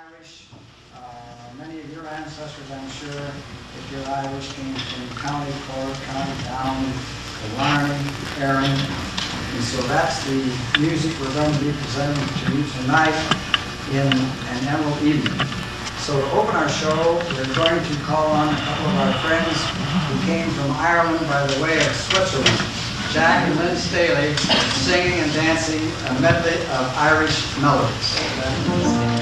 Irish. Many of your ancestors, I'm sure, if you're Irish, came from County Cork, County Down, Killarney, Erin. And so that's the music we're going to be presenting to you tonight in an Emerald evening. So to open our show, we're going to call on a couple of our friends who came from Ireland by the way of Switzerland. Jack and Lynn Staley singing and dancing a medley of Irish melodies.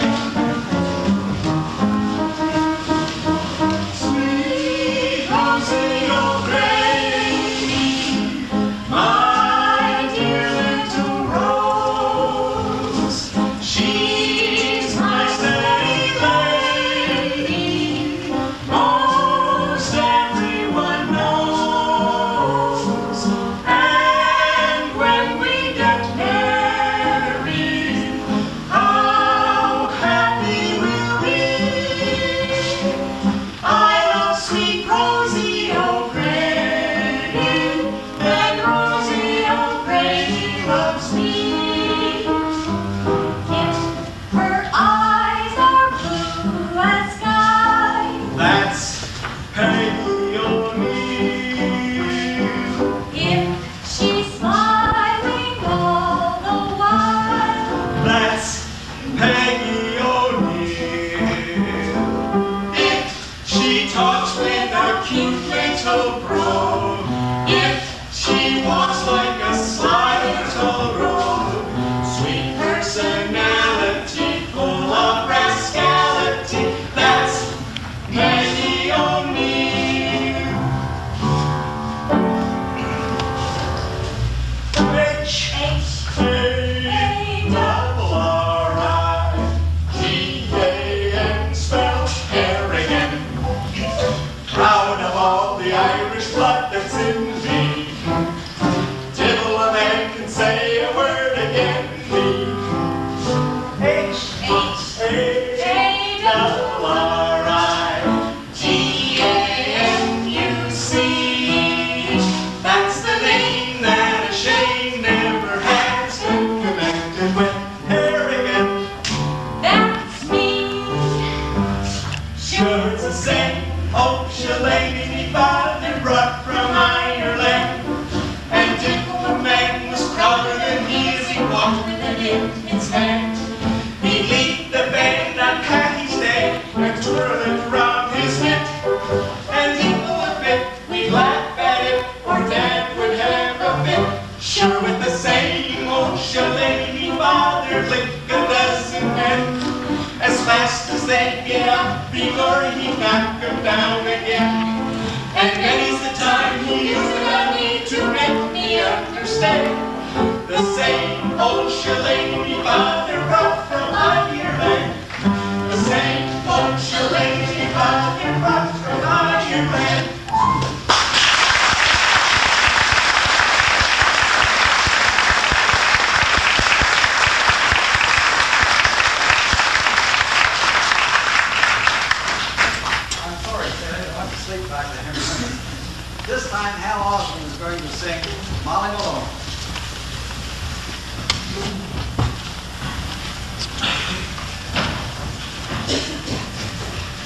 This time, Hal Osborne is going to sing Molly Malone.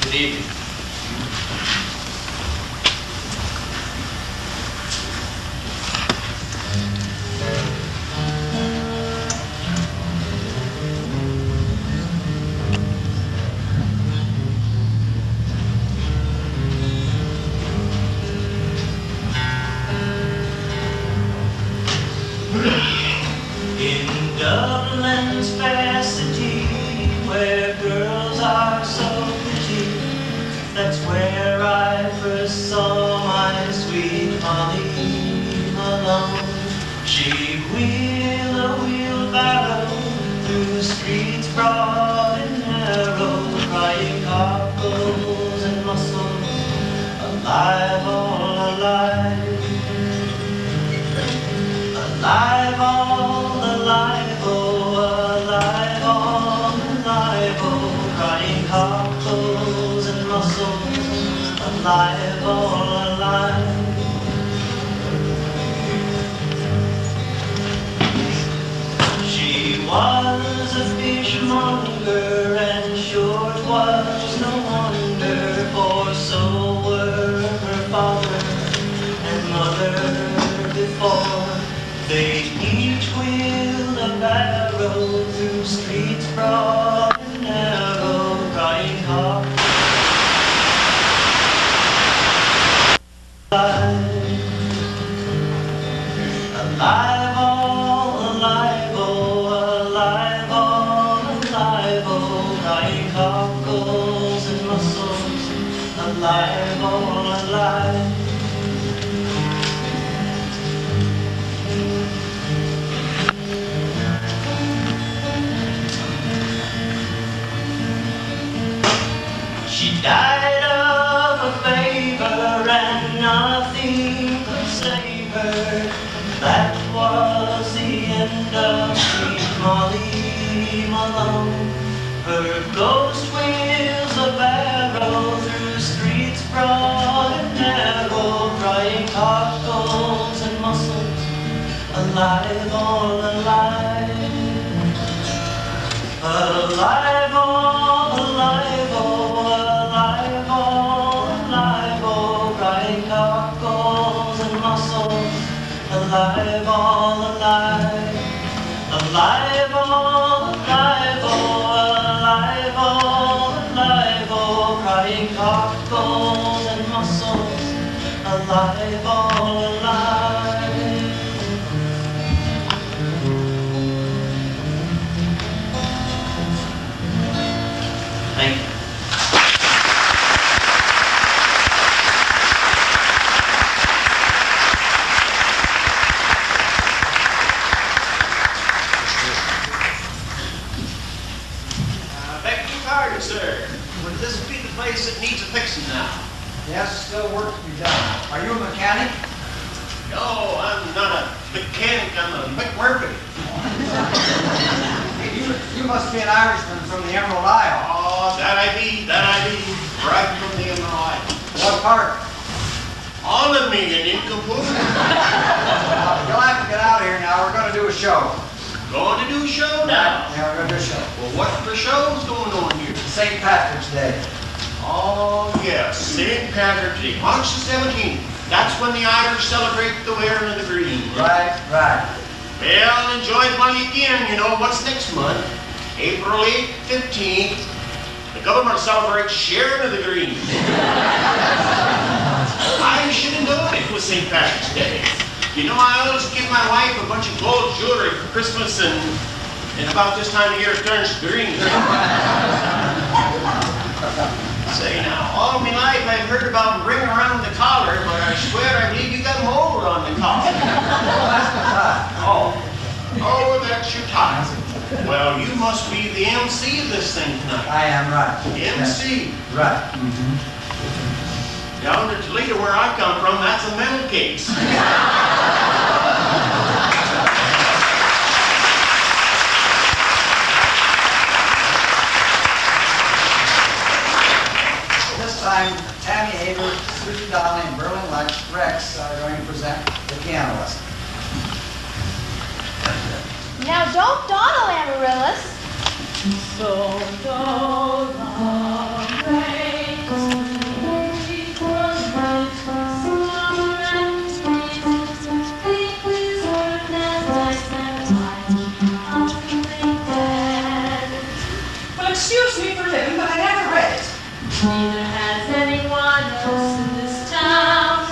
Good evening. Dublin's fair city, where girls are so pretty, that's where I first saw my sweet Molly Malone. She'd wheel a wheelbarrow through streets broad and narrow, crying cockles and mussels, alive, all alive. Alive, all alive, oh, alive, all alive, oh, crying cockles and mussels, alive, all alive. They each wheeled a barrow through streets broad and narrow, crying hard. Alive, all alive, oh, alive, all alive, oh, crying cockles and mussels, alive, all alive. She died of a fever and nothing could save her. That was the end of sweet Molly Malone. Her ghost wheels a barrow through streets broad and narrow, crying cockles and mussels, alive, all alive. Alive, all alive, oh, alive, all alive, oh, crying cockles and mussels, alive, all alive. Alive, all alive, oh, alive, all alive, oh, crying cockles and mussels, alive, all alive. Thank you. Beg your pardon, sir. Would this be the place that needs a fixing now? Yes, still work to be done. Are you a mechanic? No, I'm not a mechanic. I'm a McMurphy. You must be an Irishman from the Emerald Isle. Oh, that I be. Right from the Emerald. What part? All of me and incomplete. You'll have to get out of here now. We're going to do a show. Going to do a show now. Yeah, we're going to do a show. Well, what for show's going on here? St. Patrick's Day. Oh, yes, St. Patrick's Day, March the 17th. That's when the Irish celebrate the wearing of the green. Right. Well, enjoy it while you can. You know what's next month? April 8th, 15th. The government celebrates sharing of the green. I should have known it was St. Patrick's Day. You know, I always give my wife a bunch of gold jewelry for Christmas, and about this time of year it turns green. Say now, all my life I've heard about ring around the collar, but I swear I believe you got more on the collar. Oh, that's your tie. Well, you must be the MC of this thing tonight. I am right. MC. Yes. Right. Down in Toledo, where I come from, that's a mental case. This time, Tammy Haber, Susan Donnelly, and Berlin Rex are going to present the piano lesson. Now don't dawdle, Amaryllis. So don't Well, excuse me for living, but I never read it. Neither has anyone else in this town.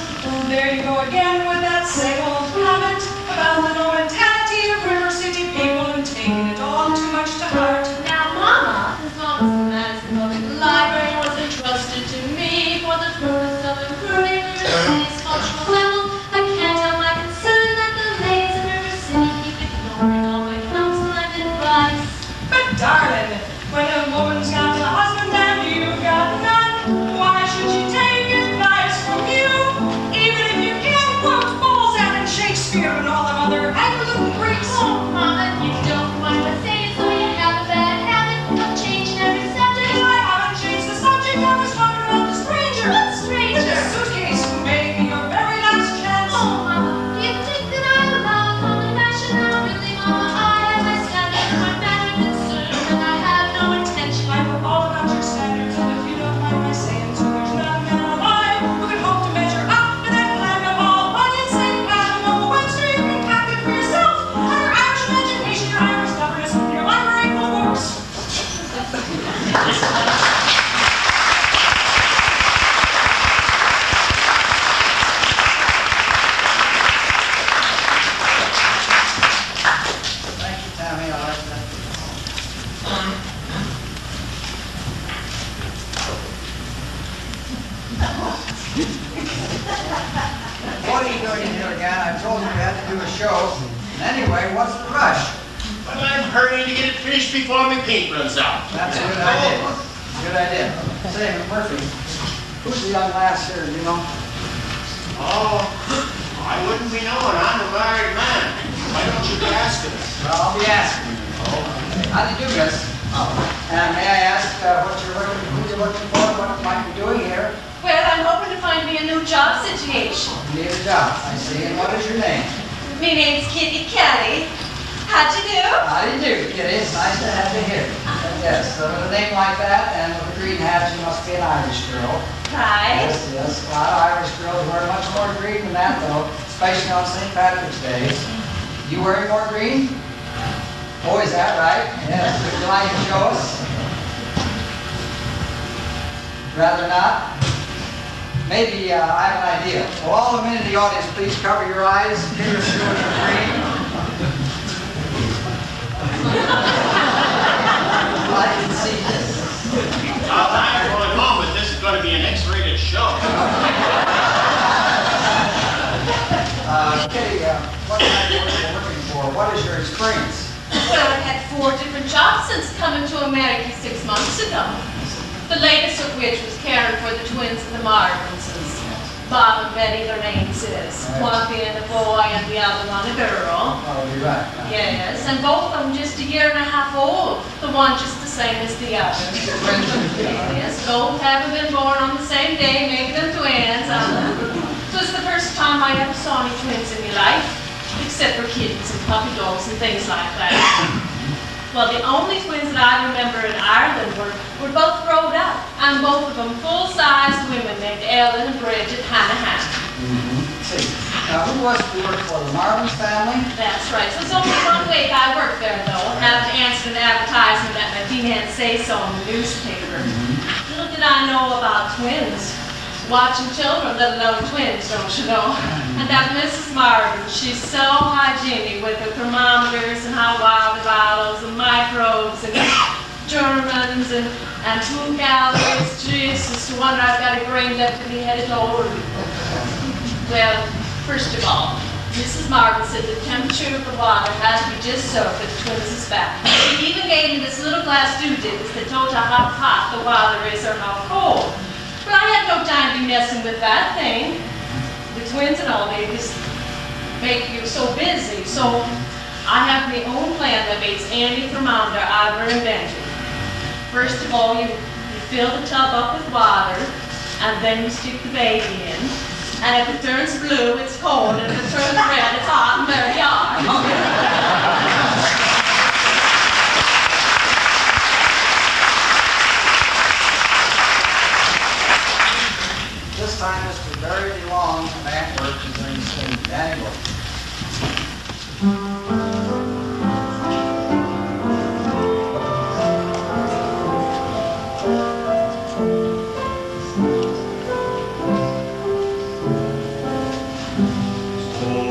There you go again with that same old comment about the no mentality of River City people and taking it all too much to heart. Now, Mama, as long as the Madison Public Library was entrusted to me for the purpose of improving River City's cultural level, I can't help my concern that the ladies in River City keep ignoring all my counsel and advice. But darling, when a woman's got a husband and you've got none, why should she take advice from you? Even if you can't quote balls and doing here again? I told you we had to do a show. And anyway, what's the rush? Well, I'm hurrying to get it finished before my paint runs out. That's a good idea. Good idea. Say, Murphy, who's the young lass here, do you know? Oh, I wouldn't be knowing. I'm a married man. Why don't you be asking us? Well, I'll be asking you. How do you do, miss? And may I ask who you're looking for, what you might be doing here? Well, I'm hoping to find me a new job situation. You need a job, I see. And what is your name? Me name's Kitty Kelly. How'd you do? How do you do, Kitty? It's nice to have you here. Yes, so with a name like that and with a green hat, you must be an Irish girl. Right. Yes, yes. A lot of Irish girls wear much more green than that, though, especially on St. Patrick's Day. You wearing more green? Oh, is that right? Yes. Would you like to show us? Rather not? Maybe I have an idea. Will all the men in the audience please cover your eyes? Get your shoes green. I can see this. I'm going home, but this is going to be an X-rated show. Kitty, what kind of work are you looking for? What is your experience? Well, I've had 4 different jobs since coming to America 6 months ago. The latest of which was caring for the twins of the Marvinses. Bob and Betty, their names is. Right. One being a boy and the other one a girl. Oh, you're right. Yes, and both of them just a year and a half old. The one just the same as the other. Yes, both haven't been born on the same day, making them twins. So it's the first time I ever saw any twins in my life, except for kittens and puppy dogs and things like that. Well, the only twins that I remember in Ireland were both grown up, and both of them full-sized women named Ellen and Bridget Hanahan. See, now who was to work for the Marvin's family? That's right. So it's only 1 week I worked there, though. Having to answer an advertisement that my female say-so in the newspaper. Little did I know about twins. Watching children, let alone twins, don't you know? And that Mrs. Marvin, she's so hygienic with her thermometers and hot water bottles and microbes and Germans and food calories. Jesus, no wonder I've got a brain left to be headed lower. Well, first of all, Mrs. Marvin said the temperature of the water has to be just so for the twins' back. She even gave me this little glass doodads that told you how hot the water is or how cold. But I had no time to be messing with that thing. The twins and all, they just make you so busy. So I have my own plan that beats any thermometer I ever invented. First of all, you fill the tub up with water, and then you stick the baby in. And if it turns blue, it's cold, and if it turns red, it's hot, and there you are. This time, Mr. Barry DeLong from Antwerp is going to sing Danny Boy. Oh,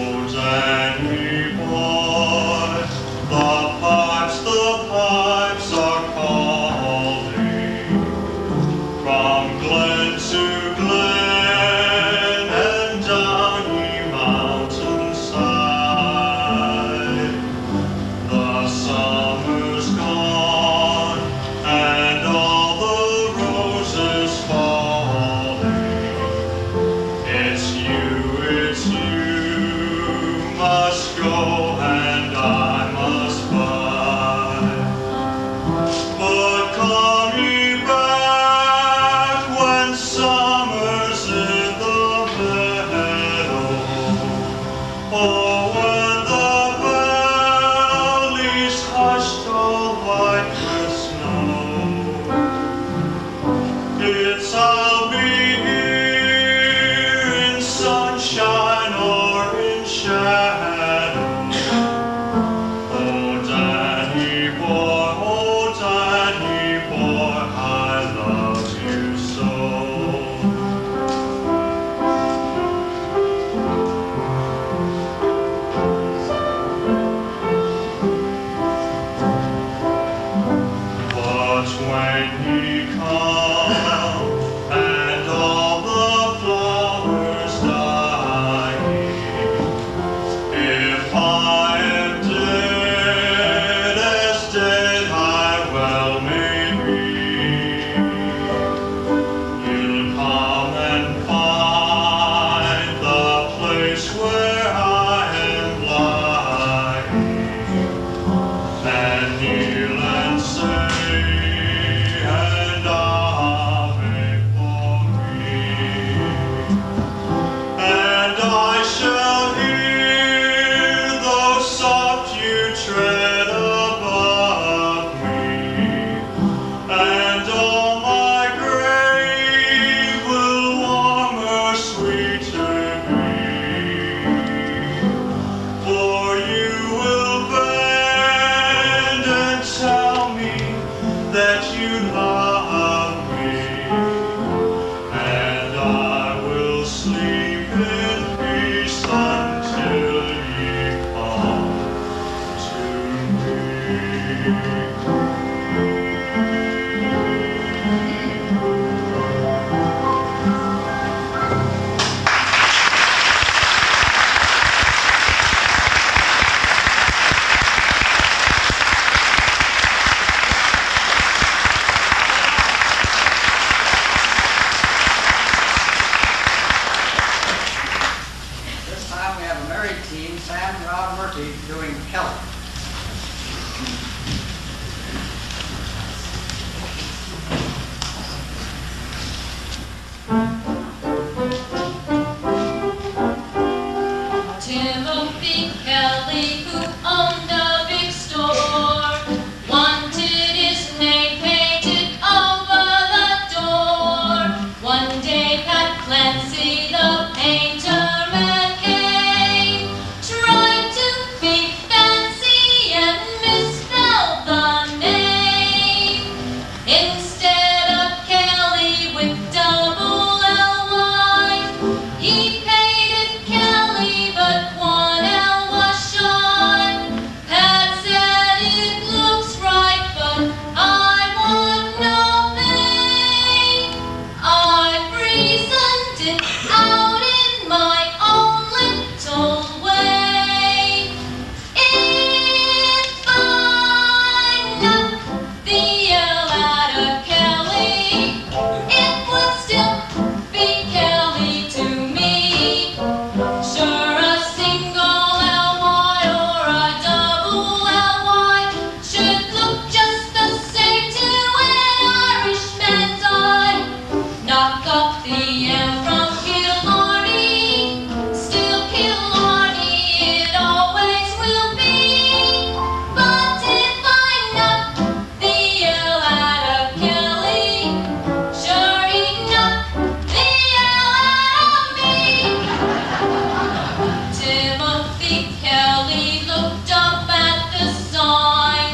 Larry team, Sam, Rob, Murphy, doing Kelly. Timothy Kelly, who owned a big store, wanted his name painted over the door. One day Pat Clancy, the painter man, came, tried to be fancy and misspelled the name. Instead of Kelly with double L-Y, he painted Kelly, but one L was shy. Pat said it looks right, but I want no pain. I've reasoned it out in my own little way. If I knock the L out of Kelly, it would still be Kelly to me. Sure, a single L-Y or a double L-Y should look just the same to an Irishman's eye. Knock off the L from Killarney, still Killarney it always will be. But if I knock the L out of Kelly, sure he knocked the L out of me. Timothy Kelly looked up at the sign.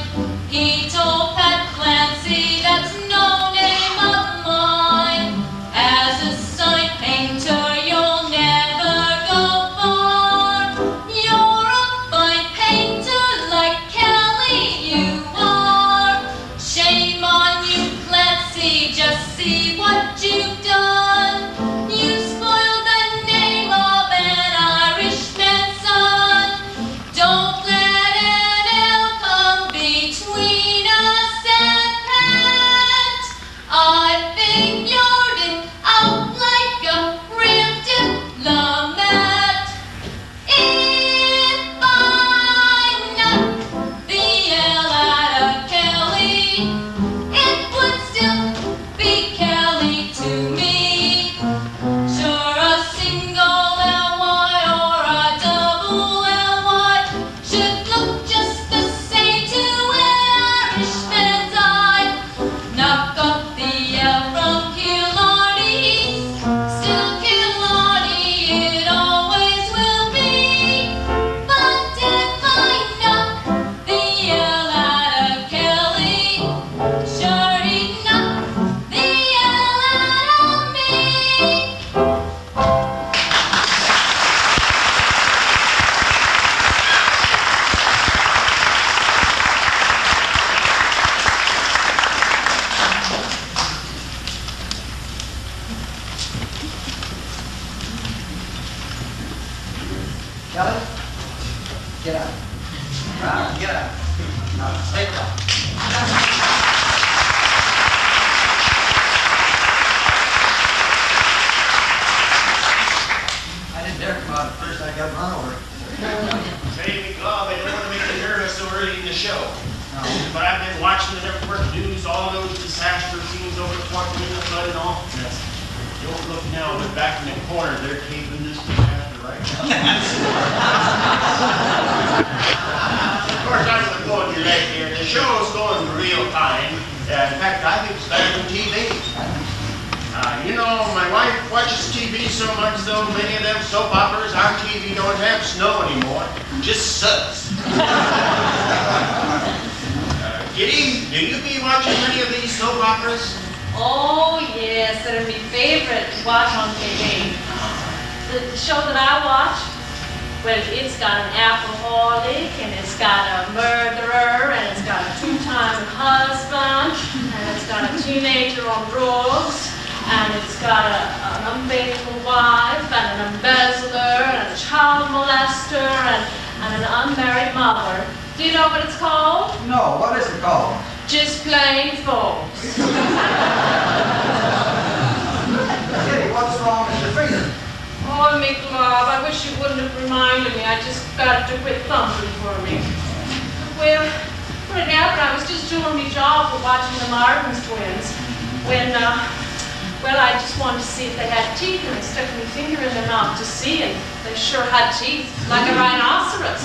He told Pat Clancy, that's no name of mine. As a sign painter, you'll never go far. You're a fine painter like Kelly, you are. Shame on you, Clancy, just see what you've done. You spoiled the name of an Irishman's son. Don't let an L come between us and Pat. I figured it out like a real diplomat. If I knock the L out of Kelly, it would still be Kelly to me. Sure, a single L-Y or a double L-Y should look just the same to an Irishman's eye. Knock off the L from Killarney, still Killarney it always will be. But if I knock the L out of Kelly, sure he knocked the L out of me. Kelly, get up. Rob, get up. Now, stay up. I didn't dare come out at first, I got run over. Baby glove, I don't want to make you nervous so early in the show. No. But I've been watching the network news, all those disaster scenes over at Fort Wayne, the flood and all. Yes. Don't look now, but back in the corner, they're caping this disaster right now. Of course, I was going your leg here. The show's going real fine. In fact, I think it's better than TV. You know, my wife watches TV so much, though, many of them soap operas, our TV don't have snow anymore, just suds. Kitty, do you be watching any of these soap operas? Oh, yes, they're my favorite to watch on TV. The show that I watch, well, it's got an alcoholic, and it's got a murderer, and it's got a two-time husband, and it's got a teenager on drugs, and it's got an unfaithful wife, and an embezzler, and a child molester, and an unmarried mother. Do you know what it's called? No, what is it called? Just plain folks. Kitty, what's wrong with your finger? Oh, Oh, make love. I wish you wouldn't have reminded me. I just got to quit thumping for me. Well, what had happened, I was just doing my job for watching the Marvin twins when, well, I just wanted to see if they had teeth, and I stuck my finger in their mouth to see, and they sure had teeth, like a rhinoceros.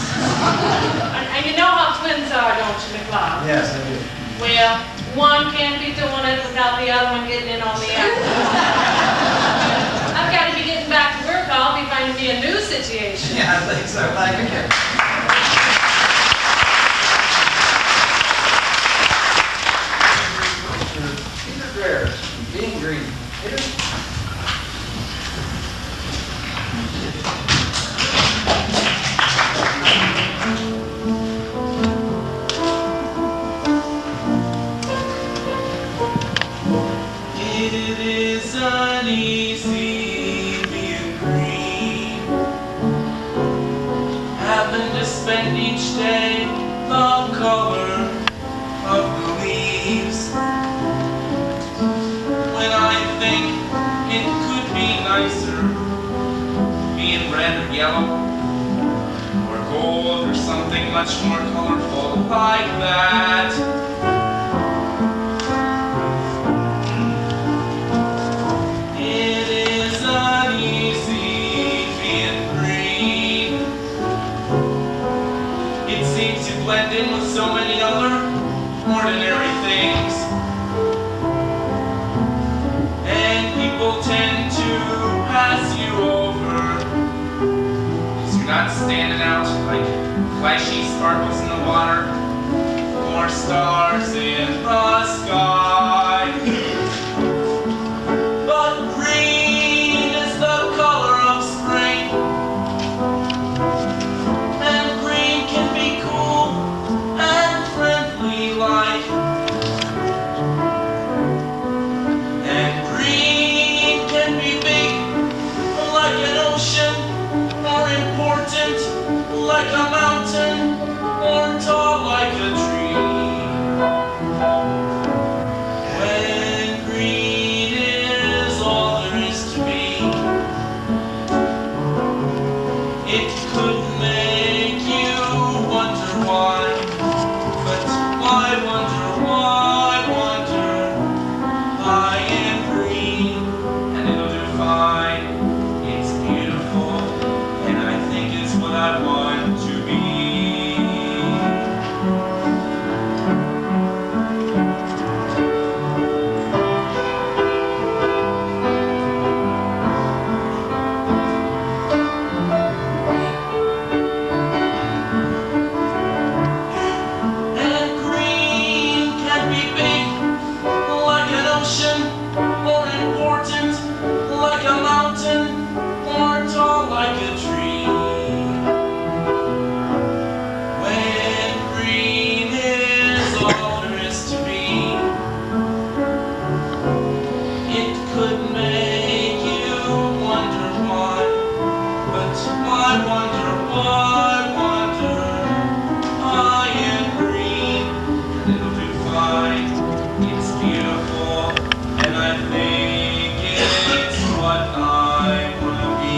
and you know how twins are, don't you, McLeod? Yes, I do. Well, one can't be doing it without the other one getting in on the act. I've got to be getting back to work. I'll be finding me a new situation. Yeah, I think so. Thank you. Peter Greer, Being Green. Peter? It is uneasy being green, having to spend each day the color of the leaves. When I think it could be nicer being red or yellow, or gold, or something much more colorful like that. It is uneasy being green. It seems to blend in with so many other ordinary things. And people tend to pass you over, 'cause you're not standing out like flashy sparkles in the water or stars in the sky. But green is the color of spring, and green can be cool and friendly like, and green can be big like an ocean, or important like a mountain, or tall like a tree. When green is all there is to be, it could make you wonder why. But why wonder, why wonder? I am green, and it'll do fine. It's beautiful, and I think it's what I want to be. And green can be big like an ocean, or important like a mountain, or tall like a tree. When green is all there is to be, it could make you wonder why. But why wonder, why wonder? I am green, and it'll do fine. It's beautiful, and I think it's what I wanna be.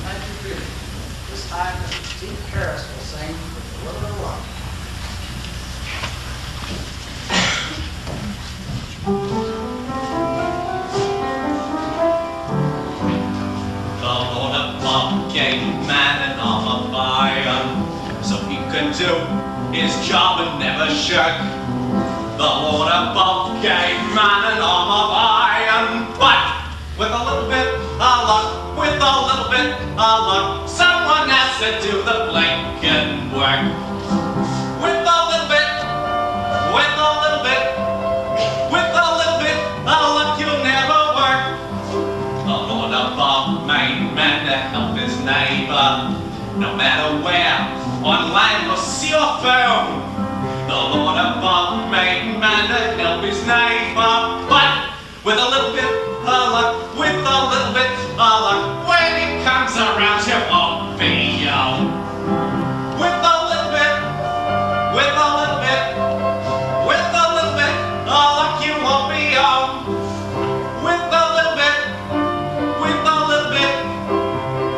Thank you, Peter. This time, Steve Harris will sing "A Little Bit of Love." The Lord above gave man an arm of iron, so he could do his job and never shirk. The Lord above gave man an arm of iron, but with a little bit of luck, with a little bit of luck, someone has to do the blinking work. With a little bit, with a little bit, with a little bit of luck, you'll never work. The Lord above made man to help his neighbor, no matter where, on land or sea or foam. The Lord water bump made man to help his neighbor. But with a little bit of luck, with a little bit of luck, when it comes around, you won't be young. With a little bit, with a little bit, with a little bit of luck, you won't be young. With a little bit, with a little bit,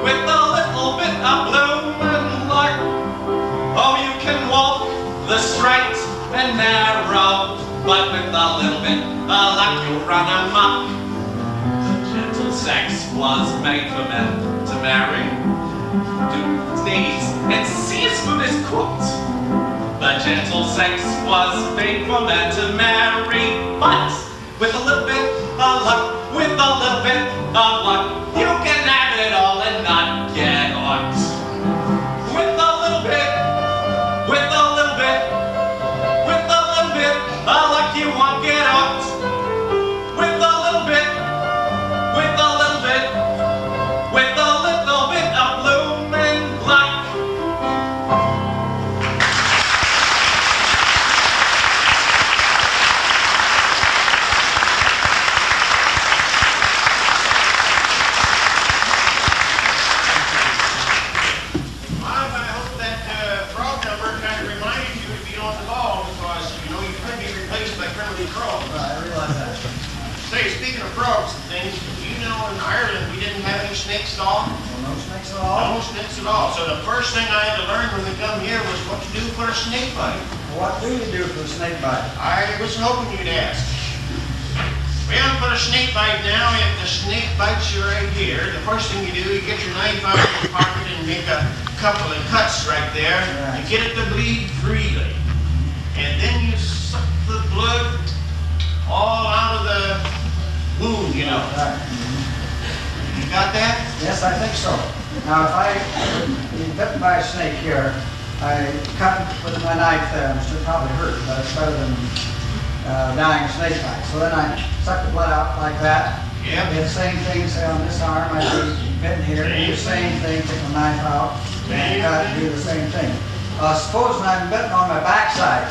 with a little bit of bloomin' luck, oh, you can walk the straight and narrow, but with a little bit of luck, you'll run amok. The gentle sex was made for men to marry, do needs and see his food is cooked. The gentle sex was made for men to marry, but with a little bit of luck, with a little bit of luck, you can have it all and not get hooked. With a little bit, with a little bit, with a little bit of luck, you won't get hooked. With a little bit, with a little bit, with a little bit of bloomin' luck. I hope that frog number kind of reminded you to be on the ball because, you know, you could be replaced by primitive frogs. I realize that. Say, speaking of frogs and things, you know in Ireland we didn't have any snakes at all? Well, no snakes at all. No snakes at all. So the first thing I had to learn when we come here was what to do for a snake bite. What do you do for a snake bite? I was hoping you'd ask. Well, for a snake bite now, if the snake bites you right here, the first thing you do, you get your knife out of your pocket and make a couple of cuts right there. Right. You get it to bleed freely. And then you suck the blood all out of the wound, you know. Right. You got that? Yes, I think so. Now, if I be bitten by a snake here, I cut with my knife there, which would probably hurt, but it's better than dying of snake bite. So then I suck the blood out like that. Yep. Do the same thing, say on this arm, I'd be bitten here, do the same thing, take my knife out, and cut, do the same thing. Supposing I'm bitten on my backside.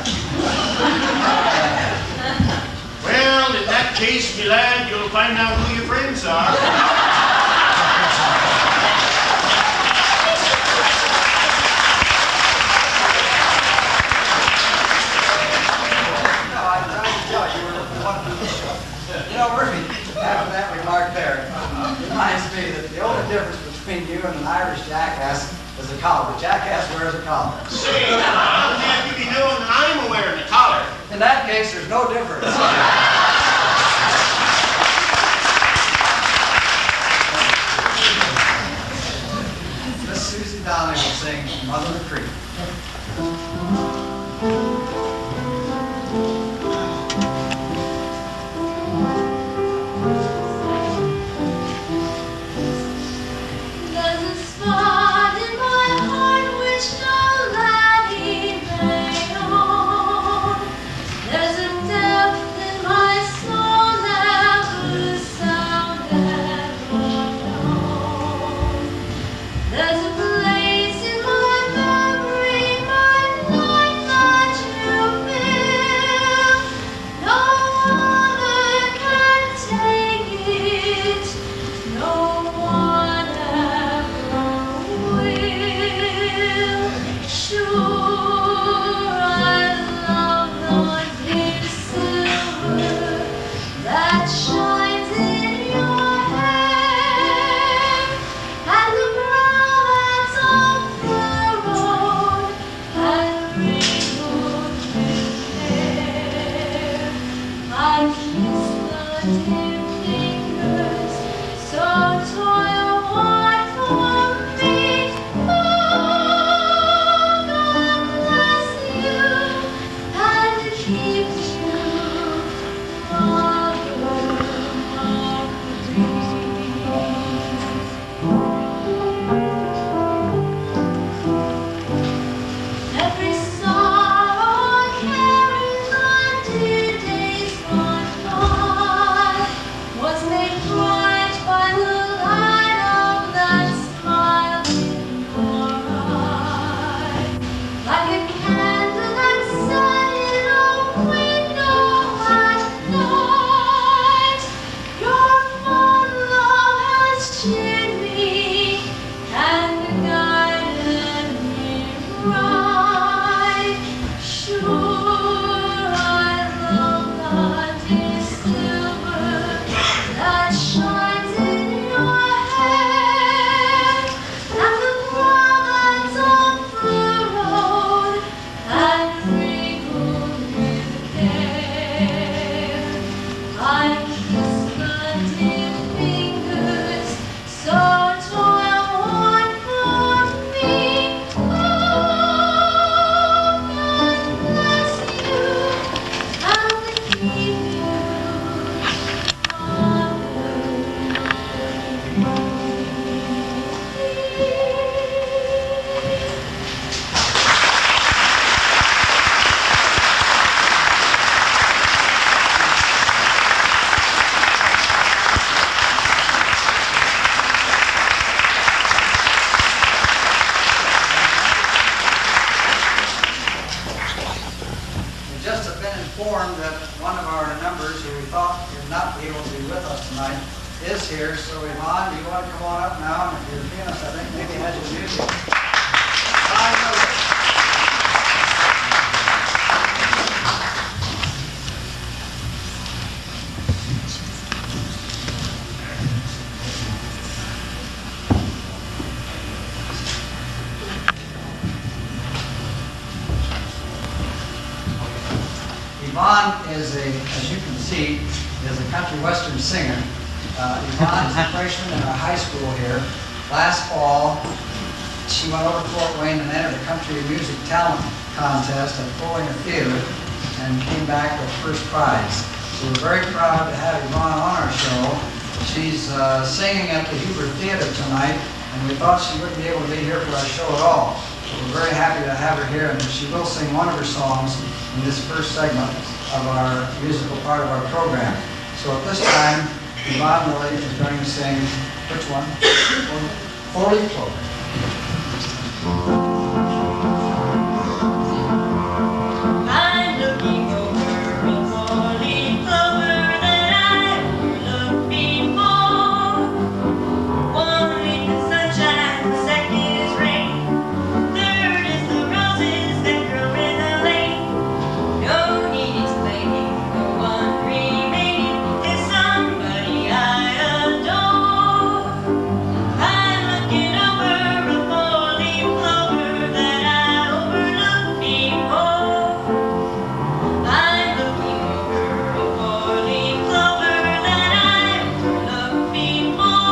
Well, in that case, me lad, you'll find out who your friends are. You know, Murphy, after that remark there, reminds me that the only difference between you and an Irish jackass is a collar. The jackass wears a collar. Say, I'm happy to be knowing I'm wearing a collar. In that case, there's no difference. Miss Susie Donnelly will sing Mother of the Creek. There's a spot in my heart which no laddie may own. There's a depth in my soul never sounded known. There's a place in my memory, my life that you fill. No other can take it. No one ever will. Sure, I love the dear silver that shines in your hair, and the brow that's all furrowed and wrinkled with care. I kiss the dear fingers so toil hard for me. Oh, God bless you and keep you, Mother of every sorrow carries on dear days gone by. could not be able to be with us tonight, is here. So Yvonne, you want to come on up now? And if you're a pianist, I think maybe has your music. Yvonne is as you can see, is a country western singer. Yvonne is a freshman in our high school here. Last fall, she went over to Fort Wayne and entered a country music talent contest at Pulling Theater and came back with first prize. So we're very proud to have Yvonne on our show. She's singing at the Huber Theater tonight, and we thought she wouldn't be able to be here for our show at all. So we're very happy to have her here, and she will sing one of her songs in this first segment of our musical part of our program. So at this time, Yvonne Lilly is going to sing, which one? Four-Leaf Clover. I'm looking over a four-leaf clover that I've overlooked before. One leaf is sunshine, the second is rain, third is the roses that grow in the lane. No need explaining, the one remaining is somebody I adore. I'm looking over a four-leaf clover that I overlooked before. I'm looking over a four-leaf clover that I overlooked before.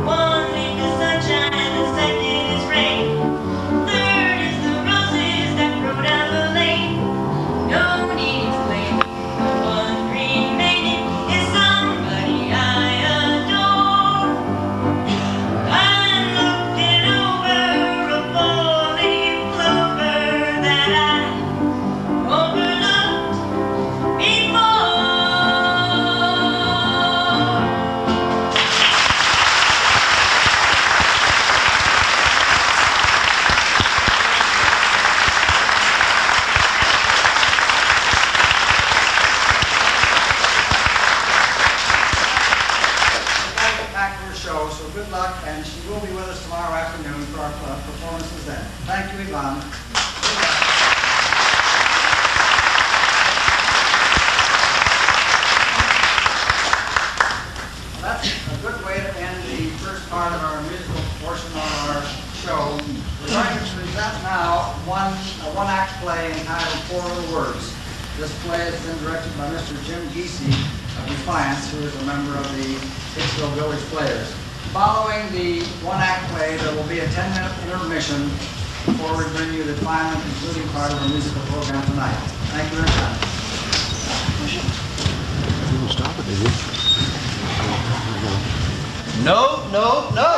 One leaf is sunshine, the second is rain, third is the roses that grow down the lane. No need explaining, the one remaining is somebody I adore. I'm looking over a four-leaf clover that I overlooked before. Back to her show, so good luck, and she will be with us tomorrow afternoon for our performances then. Thank you, Yvonne. That's a good way to end the first part of our musical portion of our show. We're going to present now a one-act play entitled Four Little Words. This play has been directed by Mr. Jim Giese of Defiance, who is a member of the Hicksville Village Players. Following the one-act play, there will be a 10-minute intermission before we bring you the final and concluding part of our musical program tonight. Thank you very much. No, no, no.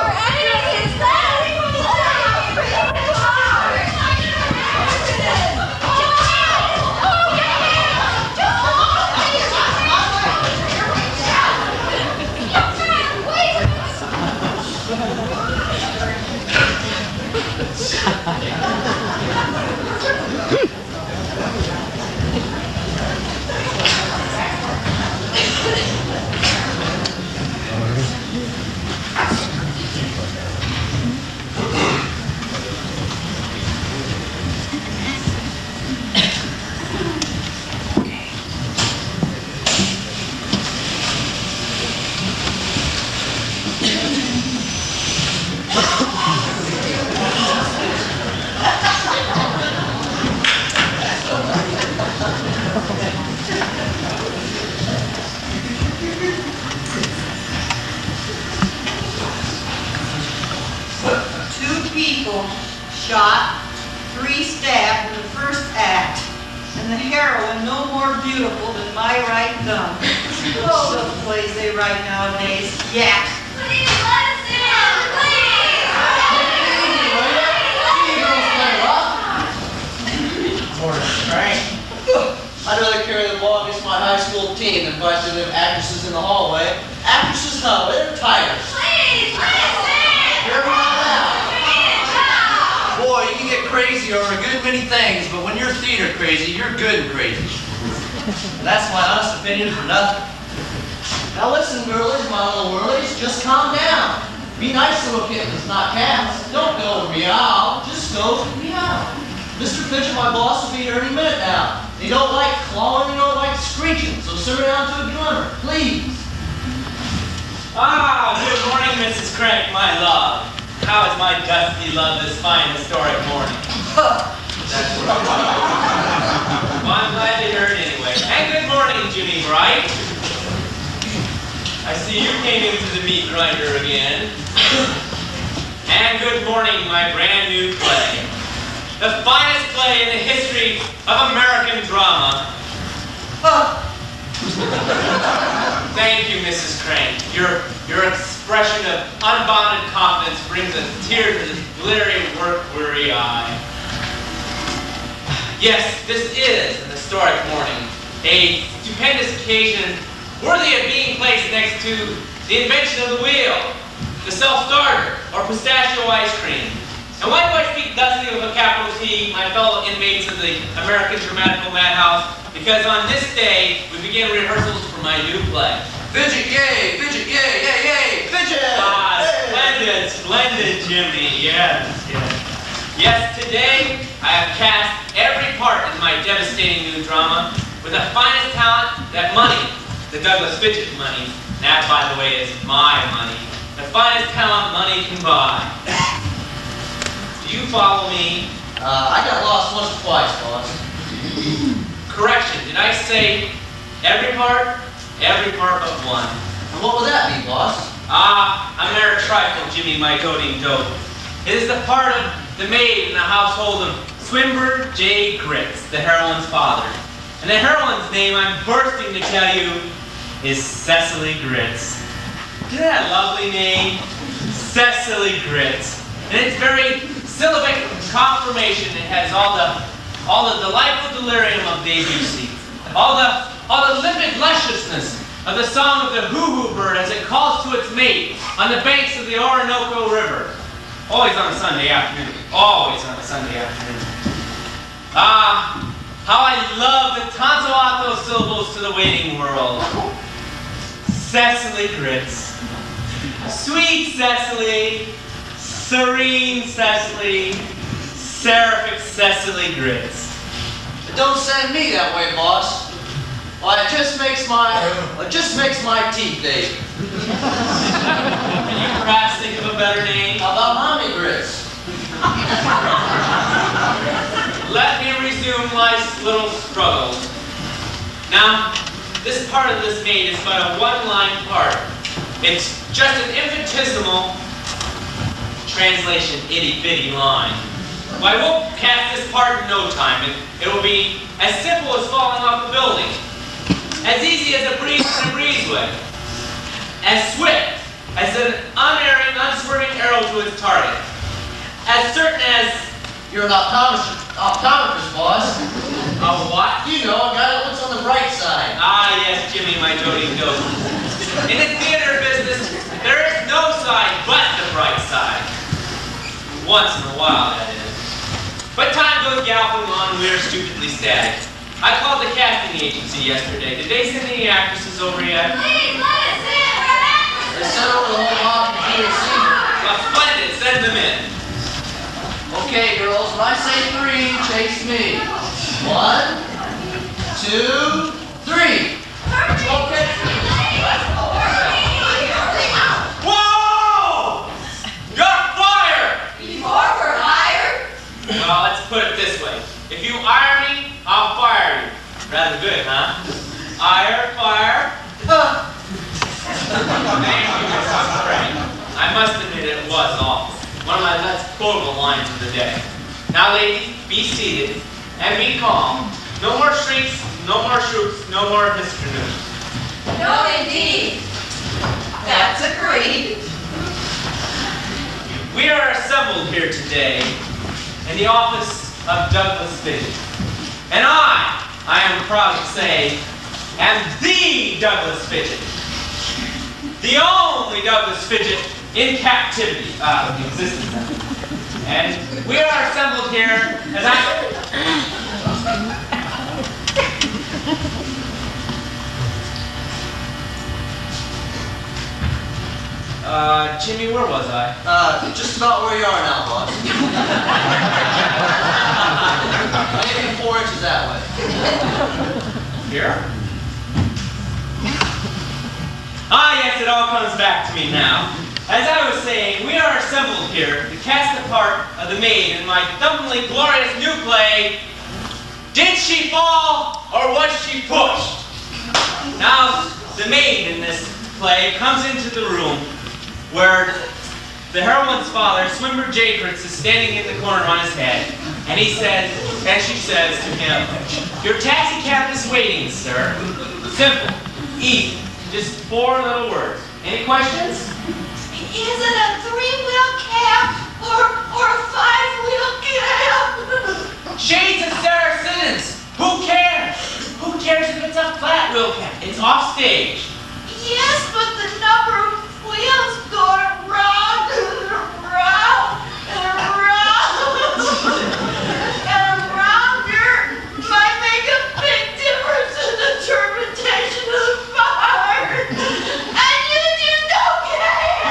People shot, 3 stabbed in the first act, and the heroine no more beautiful than my right thumb. Oh, the plays they write nowadays. Yak. Please let us in! Please! I'd rather carry the ball against my high school team than fight to them actresses in the hallway. Actresses, no, they're tired. Please let us in! Hear me out loud. Boy, you can get crazy over a good many things, but when you're theater crazy, you're good and crazy. And that's my honest opinion for nothing. Now listen, girlies, my little whirlies, just calm down. Be nice to a kitten that's not cats. Don't go meow, just go meow. Mr. Fidget, my boss, will be here any minute now. He don't like clawing, he don't like screeching, so sit down to a drummer, please. Ah, good morning, Mrs. Crank, my love. How is my dusty love this fine historic morning? That's what well, I'm glad to hear it anyway. And good morning, Jimmy Bright. I see you came into the meat grinder again. And good morning, my brand new play. The finest play in the history of American drama. Thank you, Mrs. Crank. Your expression of unbounded confidence brings a tear to this bleary, work-weary eye. Yes, this is an historic morning, a stupendous occasion worthy of being placed next to the invention of the wheel, the self-starter, or pistachio ice cream. And why do I speak thusly with a capital T, my fellow inmates of the American Dramatical Madhouse? Because on this day, we begin rehearsals for my new play. Fidget, yay, fidget, yay, yay, yay, fidget! Ah, Yay! splendid, Jimmy, yes. Yes, today I have cast every part in my devastating new drama with the finest talent that money, the Douglas Fidget money, that by the way is my money, the finest talent money can buy. Do you follow me? I got lost once or twice, boss. Correction, did I say every part? Every part but one. And what would that be, boss? Ah, a mere trifle, Jimmy, my doting dope. It is the part of the maid in the household of Swinburne J. Grits, the heroine's father. And the heroine's name, I'm bursting to tell you, is Cecily Grits. Isn't that a lovely name? Cecily Grits. And it's very syllabic confirmation. It has all the delightful delirium of Debussy. All the limpid lusciousness of the song of the hoo-hoo bird as it calls to its mate on the banks of the Orinoco River. Always on a Sunday afternoon. Always on a Sunday afternoon. Ah, how I love the tonsillatto syllables to the waiting world. Cecily Grits. Sweet Cecily. Serene Cecily. Seraphic Cecily Grits. Don't send me that way, boss. Why, it just makes my teeth ache. Can you perhaps think of a better name? How about mommy grits? Let me resume life's little struggle. Now, this part of this maid is but a one-line part. It's just an infinitesimal translation, itty-bitty line. Well, I won't cast this part in no time. It will be as simple as falling off a building. As easy as a breeze in a breezeway. As swift as an unerring, unswerving arrow to its target. As certain as... You're an optometrist, boss. A what? You know, a guy that looks on the bright side. Ah, yes, Jimmy, my doting dope. In the theater business, there is no side but the bright side. Once in a while, that is. But time goes galloping on and we are stupidly static. I called the casting agency yesterday. Did they send any actresses over yet? Please, let us in. We're actresses. They sent over the whole mob to PAC. Well, splendid. Send them in. Okay, girls, when I say three, chase me. 1, 2, 3. Okay. Whoa! You're fired! Before we're hired. Well, let's put it this way. If you hire me, I'll fire you. Rather good, huh? Hire, fire. Thank you, Mrs. Crank. I must admit it was awful. One of my less quotable lines of the day. Now, ladies, be seated and be calm. No more shrieks, no more shoots, no more histrionics. No, indeed. That's agreed. We are assembled here today in the office of Douglas Fidget. And I am proud to say, am the Douglas Fidget. The only Douglas Fidget in captivity, in existence. And we are assembled here as Jimmy, where was I? Just about where you are now, boss. Maybe 4 inches that way. Here? Ah, yes, it all comes back to me now. As I was saying, we are assembled here to cast the part of the maid in my thumpingly glorious new play, Did She Fall or Was She Pushed? Now, the maid in this play comes into the room where the heroine's father, Swimmer Jacobs, is standing in the corner on his head, and he says, and she says to him, "Your taxi cab is waiting, sir." Simple, easy, just 4 little words. Any questions? Is it a 3-wheel cab or a 5-wheel cab? Shades of Sarah Siddons! Who cares? Who cares if it's a flat wheel cab? It's off stage. Yes, but the number of wheels going round and around and around and around here might make a big difference in the interpretation of the fire. And you just don't care.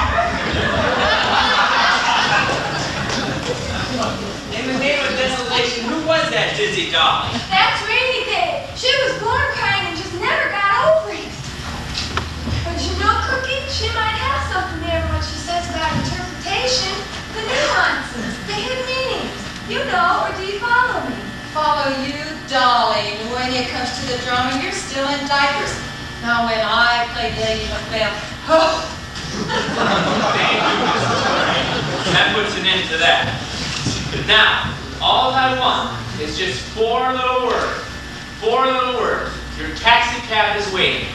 In the name of desolation, who was that dizzy doll? That's Rainy Day. She was born crying and just never got over it. But you know, Cookie, she might have something there when she says about interpretation. The nuances, the hidden meanings. You know, or do you follow me? Follow you, darling. When it comes to the drama, you're still in diapers. Now, when I played Lady Macbeth, oh, That puts an end to that. Now, all I want is just 4 little words. 4 little words. Your taxi cab is waiting.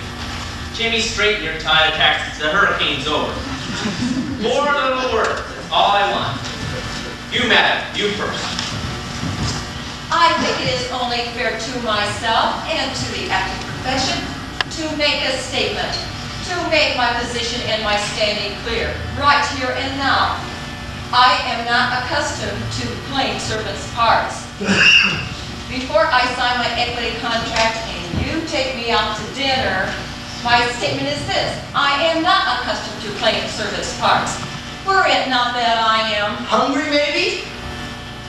Jimmy, straighten your tie. The hurricane's over. 4 little words. That's all I want. You, madam, you first. I think it is only fair to myself and to the acting profession to make a statement, to make my position and my standing clear, right here and now. I am not accustomed to playing servants' parts. Before I sign my equity contract and you take me out to dinner, my statement is this: I am not accustomed to playing servants' parts. Were it not that I am Hungry, maybe?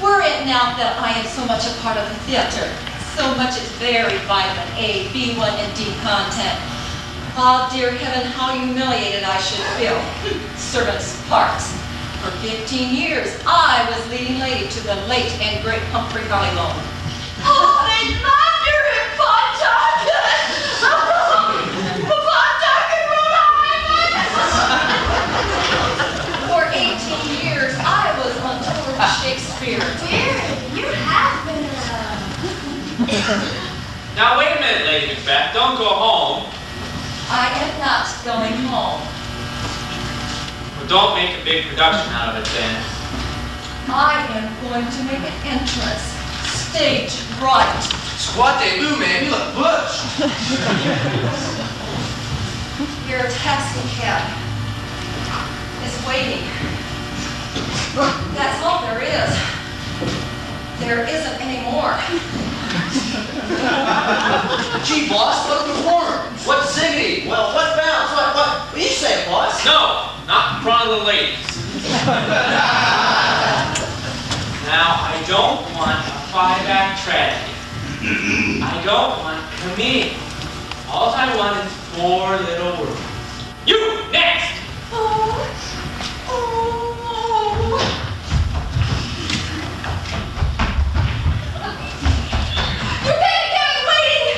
Were it not that I am so much a part of the theater, so much is varied vitamin A, B1, and D content. Ah, dear heaven, how humiliated I should feel. Servants' parts. For 15 years, I was leading lady to the late and great Humphrey Hollylone. Oh, they loved her in Pawtucket! Pawtucket, Rhode Island! For 18 years, I was on tour with Shakespeare. Dear, you have been around. Now, wait a minute, Lady Macbeth. Don't go home. I am not going home. Well, don't make a big production out of it, then. I am going to make an entrance. Stage right. Squat they boo, man. You look butch. Your taxi cab is waiting. That's all there is. There isn't any more. Gee, boss, what a performer. What ziggity? Well, what bounce? What do you say, boss? No, not in front of the ladies. Now, I don't want a 5-act tragedy. I don't want comedian. All I want is 4 little words. You, next! Your baby cab is waiting.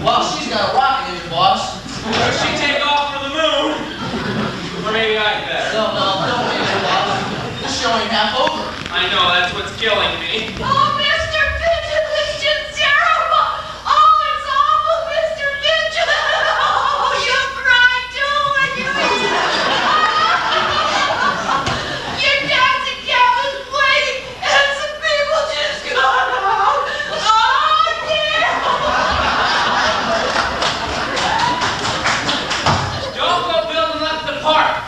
Well, she's got a rocket engine, boss. Should she take off for the moon? Or maybe I'd better. No, don't leave it, boss. This show ain't half over. I know, that's what's killing me. Oh, Mr. Pigeon, it's just terrible! Oh, it's awful, Mr. Pigeon! Oh, you cried too when you Your taxi cab is waiting and some people just got out! Oh, dear! Don't go building up the park.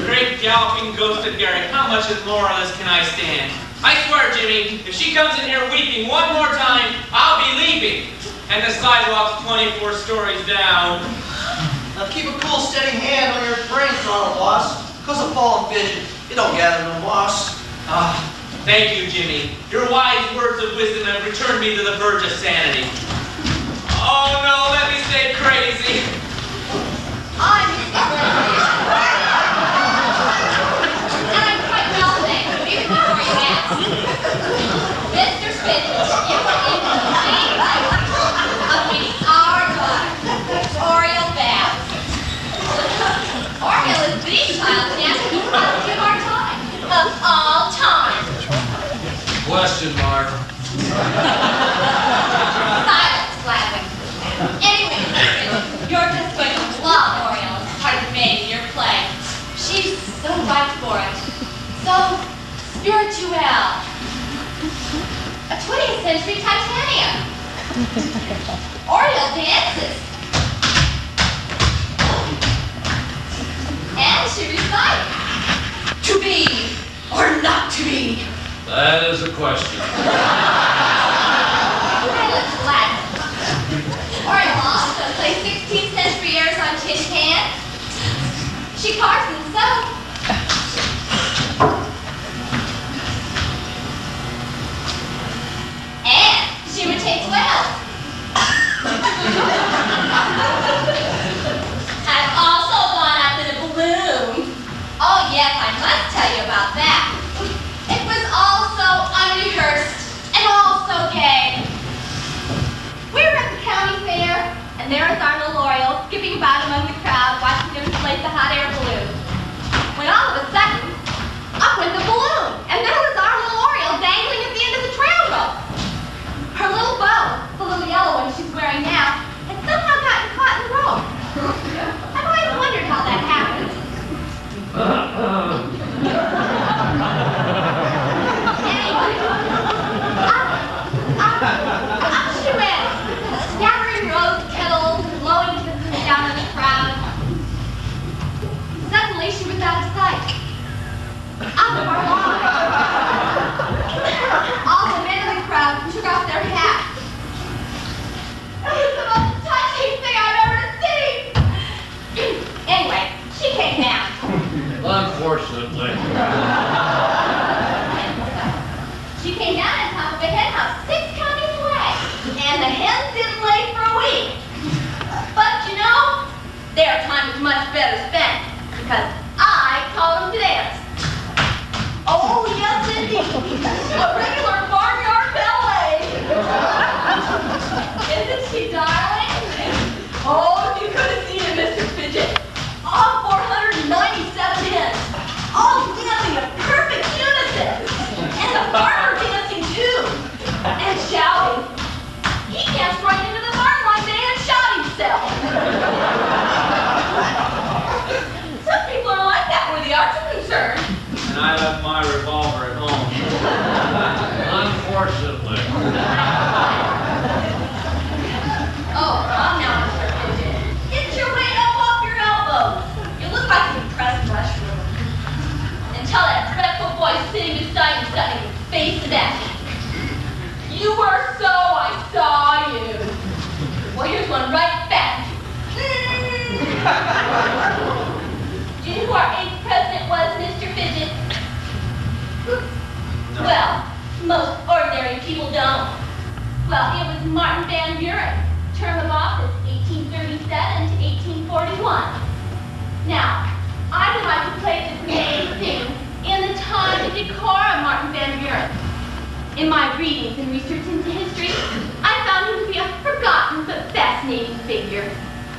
Great galloping ghost of Gary, how much more of this can I stand? I swear, Jimmy, if she comes in here weeping one more time, I'll be leaving. And the sidewalk's 24 stories down. Now keep a cool, steady hand on your brain throttle, boss. Because of falling vision, you don't gather no moss. Thank you, Jimmy. Your wise words of wisdom have returned me to the verge of sanity. Oh no, let me stay crazy. I'm and I'm quite well, thanks. Even before you ask. Mr. Spitz, you were in the same of meeting our daughter, Oriole Babs. Oriole is the child dancing quality of our time, of all time. Question mark. Silence, Gladwin. Anyway, Mr. Spitz, you're just going to love Oriole as part of the maid in your play. She's so right for it. So spirituelle. A 20th century Titanium. Oriole dances. And she recites. To be or not to be. That is a question. Silence, Gladwin. Oriole also plays 16th century airs on tin cans. She carves and sews. And she imitates whales. I've also gone up in a balloon. Oh yes, I must tell you about that. It was all so unrehearsed and all so gay. We were at the county fair, and there was our little Oriole skipping about among the crowd, watching them inflate the hot air balloon. When all of a sudden, up went the balloon, and there was our little Oriole dangling at the end of the trail rope. Her little bow, the little yellow one she's wearing now, had somehow gotten caught in the rope. I've always wondered how that happened. Anyway, up she went, scattering rose petals and blowing kisses down in the crowd. Suddenly she was out of sight. Out of our line. All the men in the crowd took off their hats. It was the most touching thing I've ever seen. Anyway, she came down. Unfortunately. She came down on top of a hen house 6 counties away. And the hens didn't lay for a week. But you know, their time is much better spent because I taught them to dance. Oh, yes, indeed. A regular barnyard ballet. Isn't she darling? Oh, if you could have seen it, Mr. Fidget. All 497 hens. All dancing in perfect unison. And the farmer dancing too. And shouting. He danced right into the barn one day and shot himself. Some people are like that where the arts are concerned. And I left my revolver at home. Unfortunately. Oh, calm down, Mr. Fidget. Get your weight up off your elbows. You look like an impressed mushroom. And tell that fretful boy sitting beside you something face to that. You were so, I saw you. Well, here's one right back. Do you know who our 8th president was, Mr. Fidget? Well, most ordinary people don't. Well, it was Martin Van Buren, term of office 1837 to 1841. Now, I would like to place this main thing in the time and decor of Martin Van Buren. In my readings and research into history, I found him to be a forgotten but fascinating figure.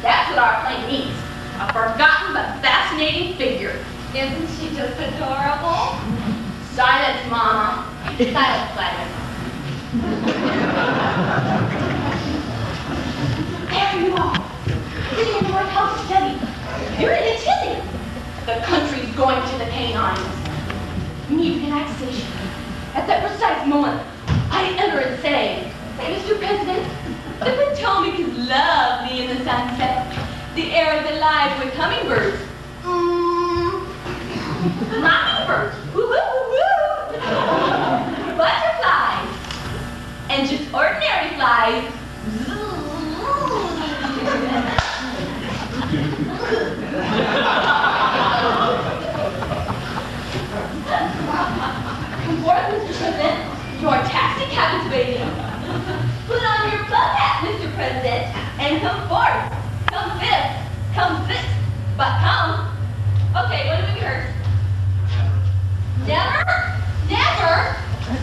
That's what our play means. A forgotten but fascinating figure. Isn't she just adorable? Silence, Mama. Silence, Gladwin. There you are, sitting in the workhouse study. You're in a tizzy. The country's going to the canines. You need relaxation. At that precise moment, I enter and say, Mr. President, the Potomac is lovely in the sunset. The air is alive with hummingbirds. Mockingbirds. Woo, woo, woo, woo. Butterflies. And just ordinary flies.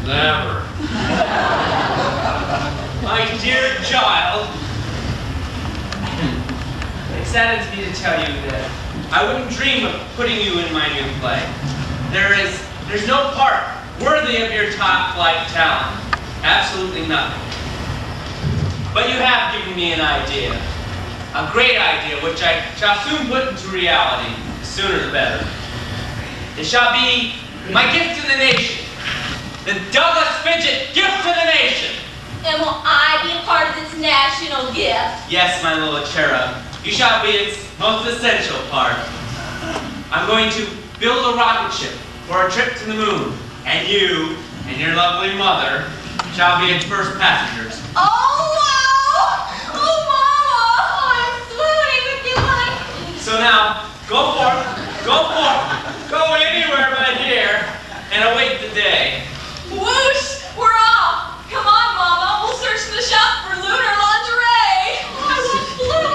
Never. My dear child, it saddens me to tell you that I wouldn't dream of putting you in my new play. There's no part worthy of your top-flight talent. Absolutely nothing. But you have given me an idea. A great idea, which I shall soon put into reality. The sooner the better. It shall be my gift to the nation. The Douglas Fidget gift to the nation. And will I be a part of this national gift? Yes, my little cherub. You shall be its most essential part. I'm going to build a rocket ship for a trip to the moon. And you and your lovely mother shall be its first passengers. Oh, wow! Oh, Mama! I'm swooning with delight. So now, go forth, go anywhere, my dear, and await the day. Whoosh! We're off! Come on, Mama. We'll search the shop for lunar lingerie. I want blue.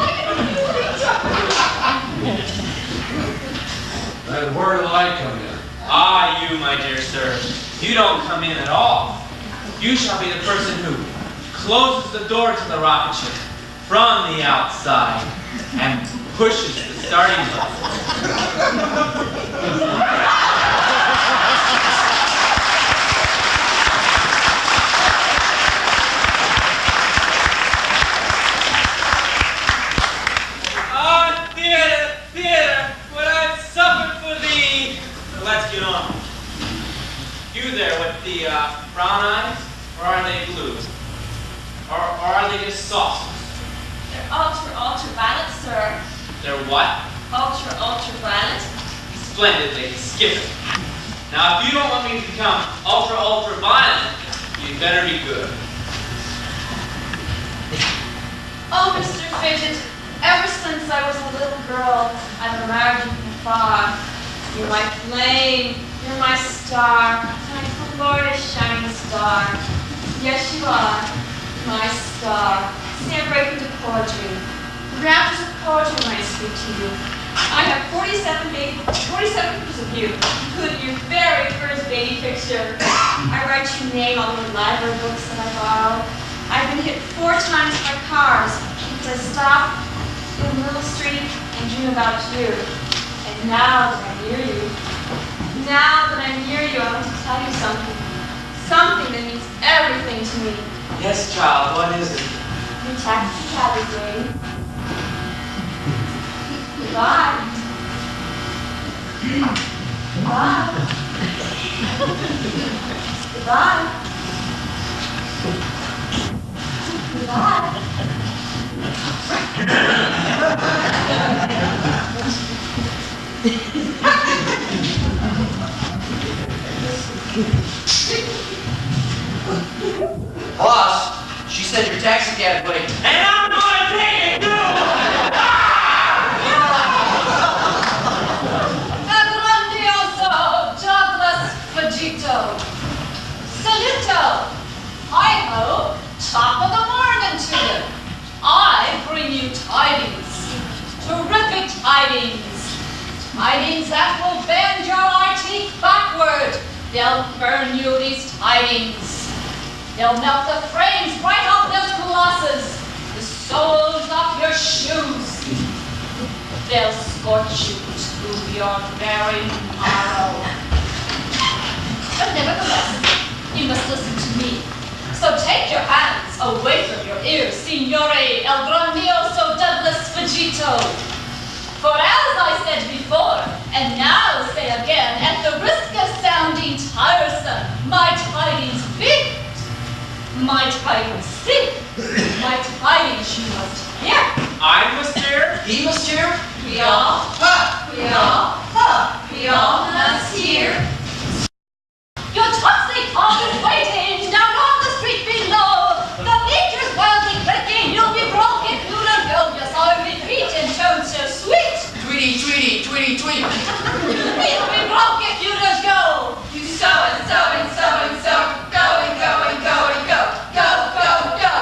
And where do I come in? Ah, you, my dear sir, you don't come in at all. You shall be the person who closes the door to the rocket ship from the outside and pushes the starting button. Theater, what I've suffered for thee. But let's get on. You there with the brown eyes, or are they blue? Or are they just saucers? They're ultraviolet, sir. They're what? Ultraviolet. Splendidly, skip it. Now, if you don't want me to become ultraviolet, you'd better be good. Oh, Mr. Fidget, ever since I was a little girl, I've admired you from afar. You're my flame, you're my star, my glorious shining star. Yes, you are, my star. See, I break into poetry. The raptures of poetry when I speak to you. I have 47 pictures of you, including your very first baby picture. I write your name on the library books that I borrow. I've been hit 4 times by cars because I stop in the little street and dream about you. And now that I'm near you, I want to tell you something. Something that means everything to me. Yes, child, what is it? Your taxi cab is waiting. Goodbye. Goodbye. Goodbye. Boss, she said your taxi cab is waiting. And I'm gonna take it too! El grandioso Douglas Fagito. Saluto. Hi-ho. Top of the morning to you. I bring you tidings. Terrific tidings. Tidings that will bend your eye teeth backward. They'll burn you, these tidings. They'll melt the frames right off those colossus, the soles off your shoes. They'll scorch you to your very marrow. But nevertheless, you must listen to me. So take your hands away from your ears, Signore El Grandioso Douglas Fagito. For as I said before, and now say again, at the risk of sounding tiresome, my tidings big, my tidings sick, my tidings you must hear. I must hear. He must hear. We all must hear. Your taxi car is waiting down on the street below. The meter's wildly clicking, you'll be broke if you don't go. Yes, I repeat in tones so sweet. Tweety, tweety, tweety, tweet. You'll be broke if you don't go. You so and so and so and so. Go and go and go and go. Go, go, go.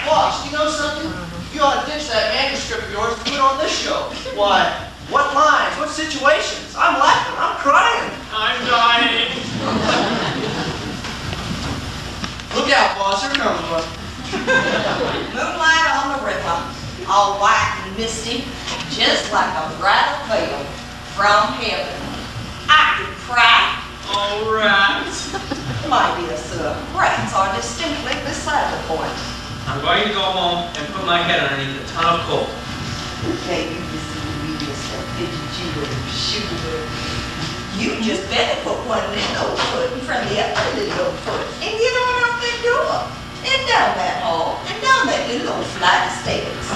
Boss, you know something? You ought to ditch that manuscript of yours and put on this show. Congratulations. I'm laughing. I'm crying. I'm dying. Look out, boss. Here comes one. Moonlight on the river, all white and misty, just like a bridal veil from heaven. I could cry. All right. My dear sir, rats are distinctly beside the point. I'm going to go home and put my head underneath a ton of coal. Maybe this is me, Mr. Fidget Sugar. You just better put one little foot in front of the other little foot and get on out that door and down that hall and down that little flight of stairs.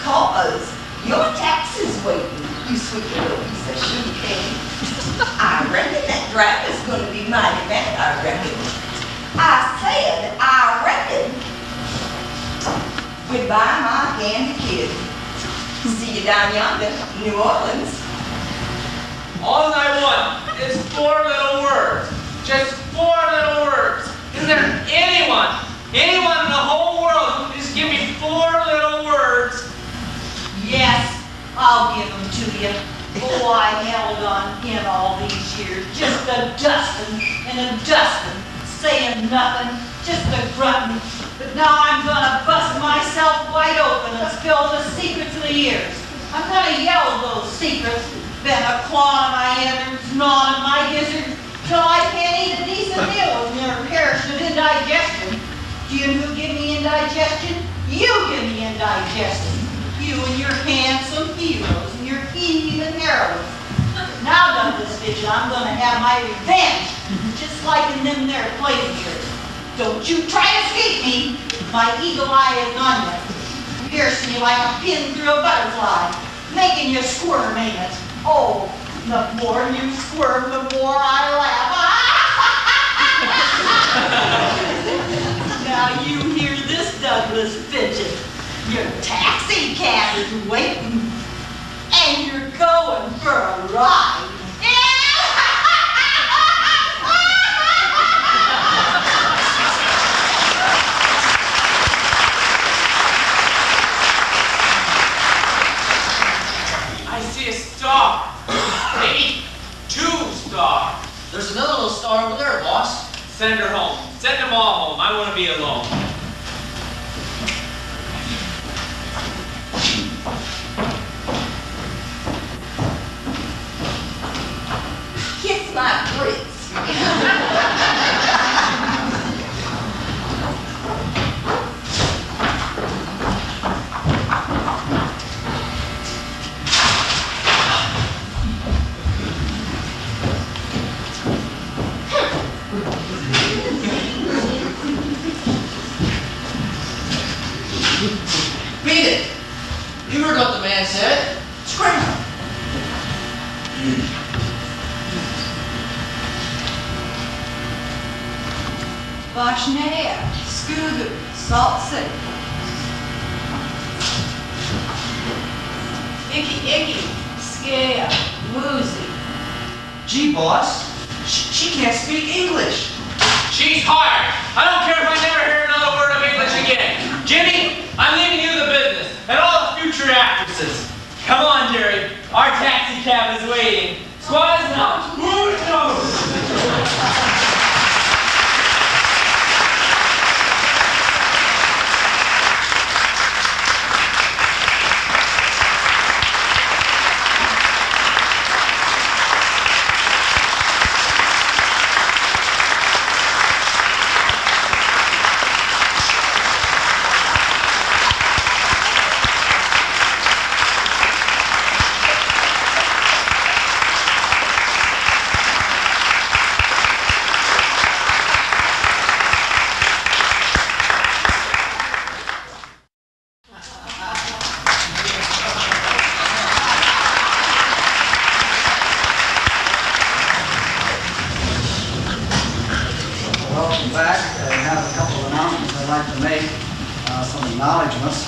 Cause your taxi's waiting, you sweet little piece of sugar cane. I reckon that driver's gonna be mighty mad, I reckon. I said, I reckon. Goodbye, my candy kid. See you down yonder, New Orleans. All I want is 4 little words. Just 4 little words. Is there anyone in the whole world who can just give me 4 little words? Yes, I'll give them to you. Oh, I held on in all these years, just a dustin' and a dustin', saying nothing, just a grunting. But now I'm gonna bust myself wide open and spill the secrets of the years. I'm gonna yell those secrets, been a clawing my innards, gnawing my gizzards, till I can't eat a decent meal with near perishing of indigestion. Do you know who give me indigestion? You give me indigestion. You and your handsome heroes and your heathen heroines. Now, Douglas Fidget, I'm gonna have my revenge, just like in them there plays of yours. Don't you try to escape me. My eagle eye is on you, piercing you like a pin through a butterfly, making you squirm, ain't it? Oh, the more you squirm, the more I laugh. Now you hear this, Douglas Fidget. Your taxi cab is waiting, and you're going for a ride. I see a star. Maybe 2 stars. There's another little star over there, boss. Send her home. Send them all home. I want to be alone. Kiss my grits. Beat it. You heard what the man said. Scream. Vashnair, Scooter, Salt City. Icky, Scare, Woozy. Gee, boss. She can't speak English. She's hired. I don't care if I never hear another word of English again. Jimmy, I'm leaving you the business and all the future actresses. Come on, Jerry. Our taxi cab is waiting. Squad is out. Who knows? Welcome back. I have a couple of announcements I'd like to make, some acknowledgements.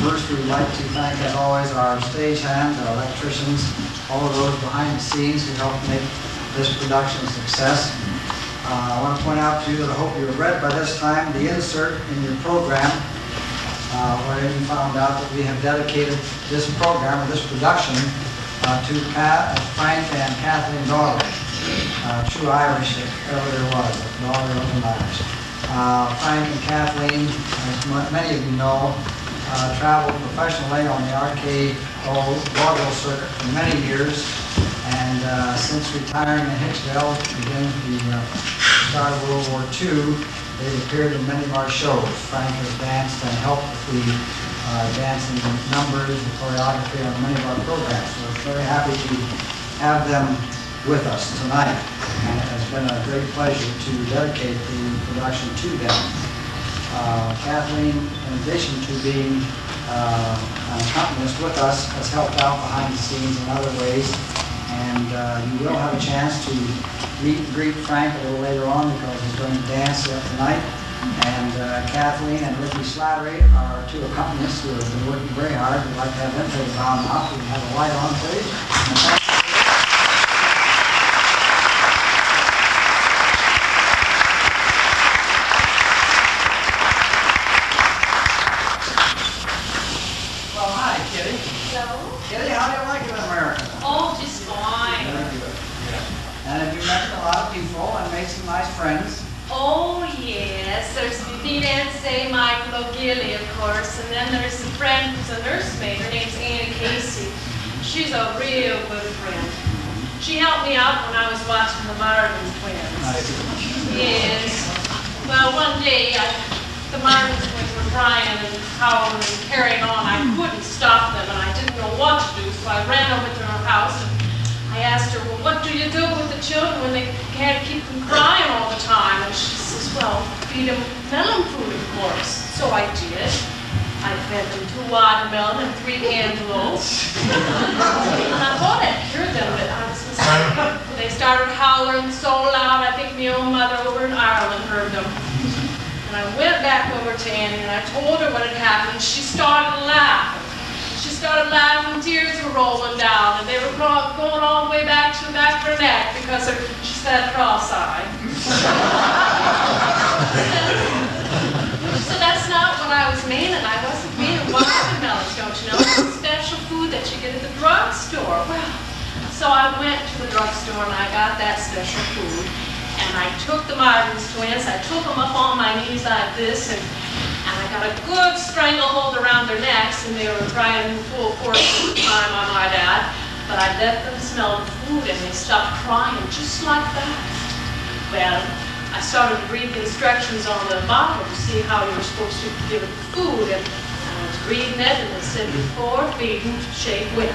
First, we would like to thank, as always, our stagehands, our electricians, all of those behind the scenes who helped make this production a success. I want to point out to you that I hope you've read by this time the insert in your program, wherein you found out that we have dedicated this program, or this production, to Frank and Kathleen Daugherty, true Irish if ever there was, a daughter of an Irish. Frank and Kathleen, as many of you know, traveled professionally on the arcade vaudeville circuit for many years, and since retiring in Hicksville, beginning the start of World War II, they've appeared in many of our shows. Frank has danced and helped with the dancing numbers and choreography on many of our programs. So we're very happy to have them with us tonight, and it has been a great pleasure to dedicate the production to them. Kathleen, in addition to being an accompanist with us, has helped out behind the scenes in other ways, and you will have a chance to meet and greet Frank a little later on because he's going to dance tonight. And Kathleen and Ricky Slattery are two accompanists who have been working very hard. We'd like to have them take a bow now. We have a light on, please. Kitty, how do you like it in America? Oh, just fine. Very good. And have you met a lot of people and made some nice friends? Oh, yes. There's the fiancé, Michael O'Gilly, of course, and then there's a friend who's a nursemaid. Her name's Anna Casey. She's a real good friend. She helped me out when I was watching the Marvin twins. Yes. Well, one day, the Marvin twins were crying and howling and carrying on. I couldn't stop them, and I didn't know what to do, so I ran over to her house and I asked her, well, what do you do with the children when they can't keep them crying all the time? And she says, well, feed them melon food, of course. So I did. I fed them 2 watermelon and 3 cantaloupes. And I thought I'd cured them, but I was mistaken. They started howling so loud, I think my own mother over in Ireland heard them. And I went back over to Annie and I told her what had happened. She started laughing. She started laughing, tears were rolling down, and they were going all the way back to the back of her neck because she said cross-eyed. So that's not what I was meaning. I wasn't meaning watermelons, don't you know? It's special food that you get at the drugstore. Well, so I went to the drugstore and I got that special food. And I took the Marvin's twins, I took them up on my knees like this, and I got a good stranglehold around their necks, and they were crying full force at the time, I might add. But I let them smell the food, and they stopped crying just like that. Well, I started to read the instructions on the bottle to see how you were supposed to give it the food, and I was reading it, and it said, before feeding, shake well.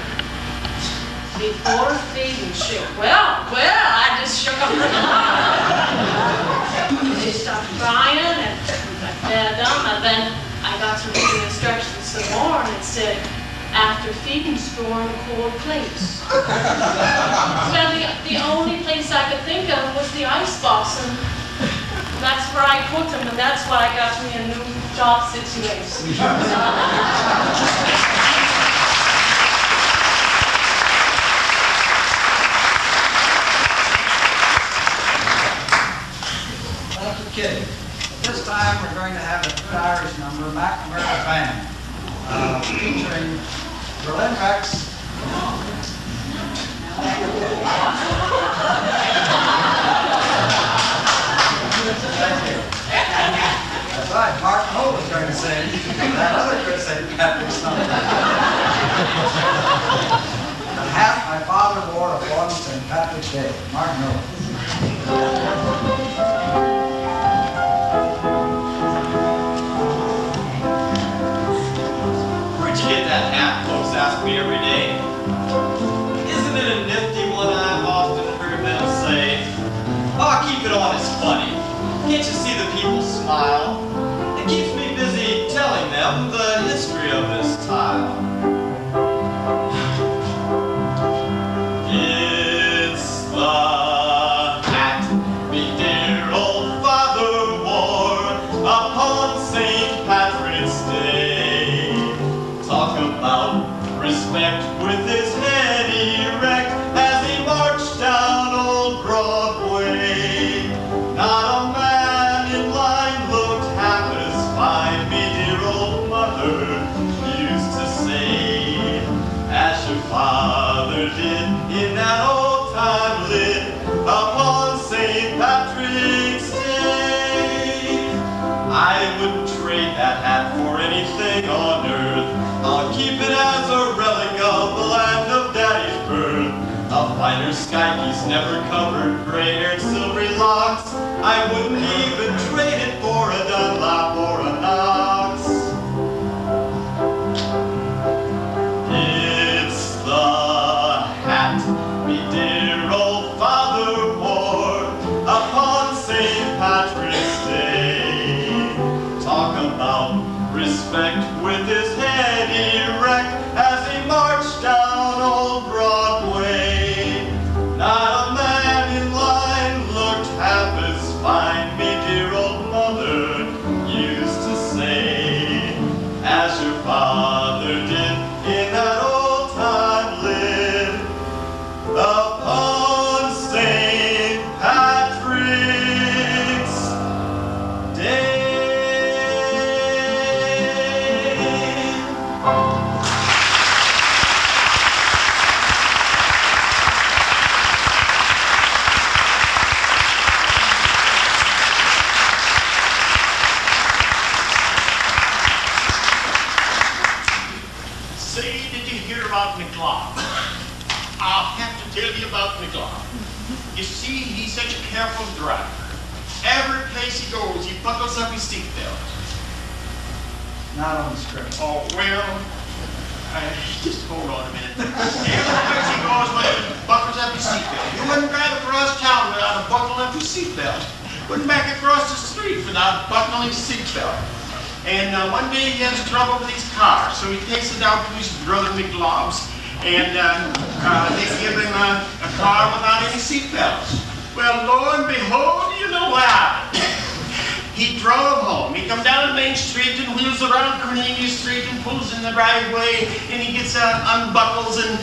Before feeding, shake well, I just shook them. They stopped crying, and I fed them, and then I got to read the instructions some more, and it said, after feeding, store in a cold place. Well, the only place I could think of was the icebox, and that's where I put them, and that's why I got me a new job situation. Kitty. At this time, we're going to have a good Irish number, McNamara Band, featuring Berlin Rex. That's right, Mark Holt was going to sing that other good St. Patrick's song. The hat my father wore upon St. Patrick's Day, Mark Holt. Get that hat, folks ask me every day. Isn't it a nifty one? I've often heard them say. Oh, keep it on, it's funny. Can't you see the people smile? It keeps me busy telling them the history of this tile. It's the hat me dear old father wore upon St. Patrick's Day. Talk about respect with his head erect as he marched down old Broadway. Not a man thing on earth. I'll keep it as a relic of the land of Daddy's birth. A finer sky he's never covered, gray-haired, silvery locks. I wouldn't even trade it for a Dunlop or a Knox. It's the hat me dear old father wore upon St. Patrick's Day. Talk about respect with his head erect as he marched down old Broadway. Not a man in line looked half as fine, me dear old mother used to say, as your father did in that old time lived upon St. Patrick's Day. Say, did you hear about McLaughlin? I'll have to tell you about McLaughlin. You see, he's such a careful driver. Every place he goes, he buckles up his seatbelt. Not on the script. Oh, well, just hold on a minute. Every place he goes, when he buckles up his seatbelt. You wouldn't drive across town without buckling up his seatbelt. Wouldn't back across the street without buckling his seatbelt. And one day he has trouble with his car, so he takes it out to his brother McLaughlin, and they give him a car without any seatbelts. Well, lo and behold, you know what happened? He drove home. He come down Main Street and wheels around Cornelia Street and pulls in the driveway, and he gets out, unbuckles, and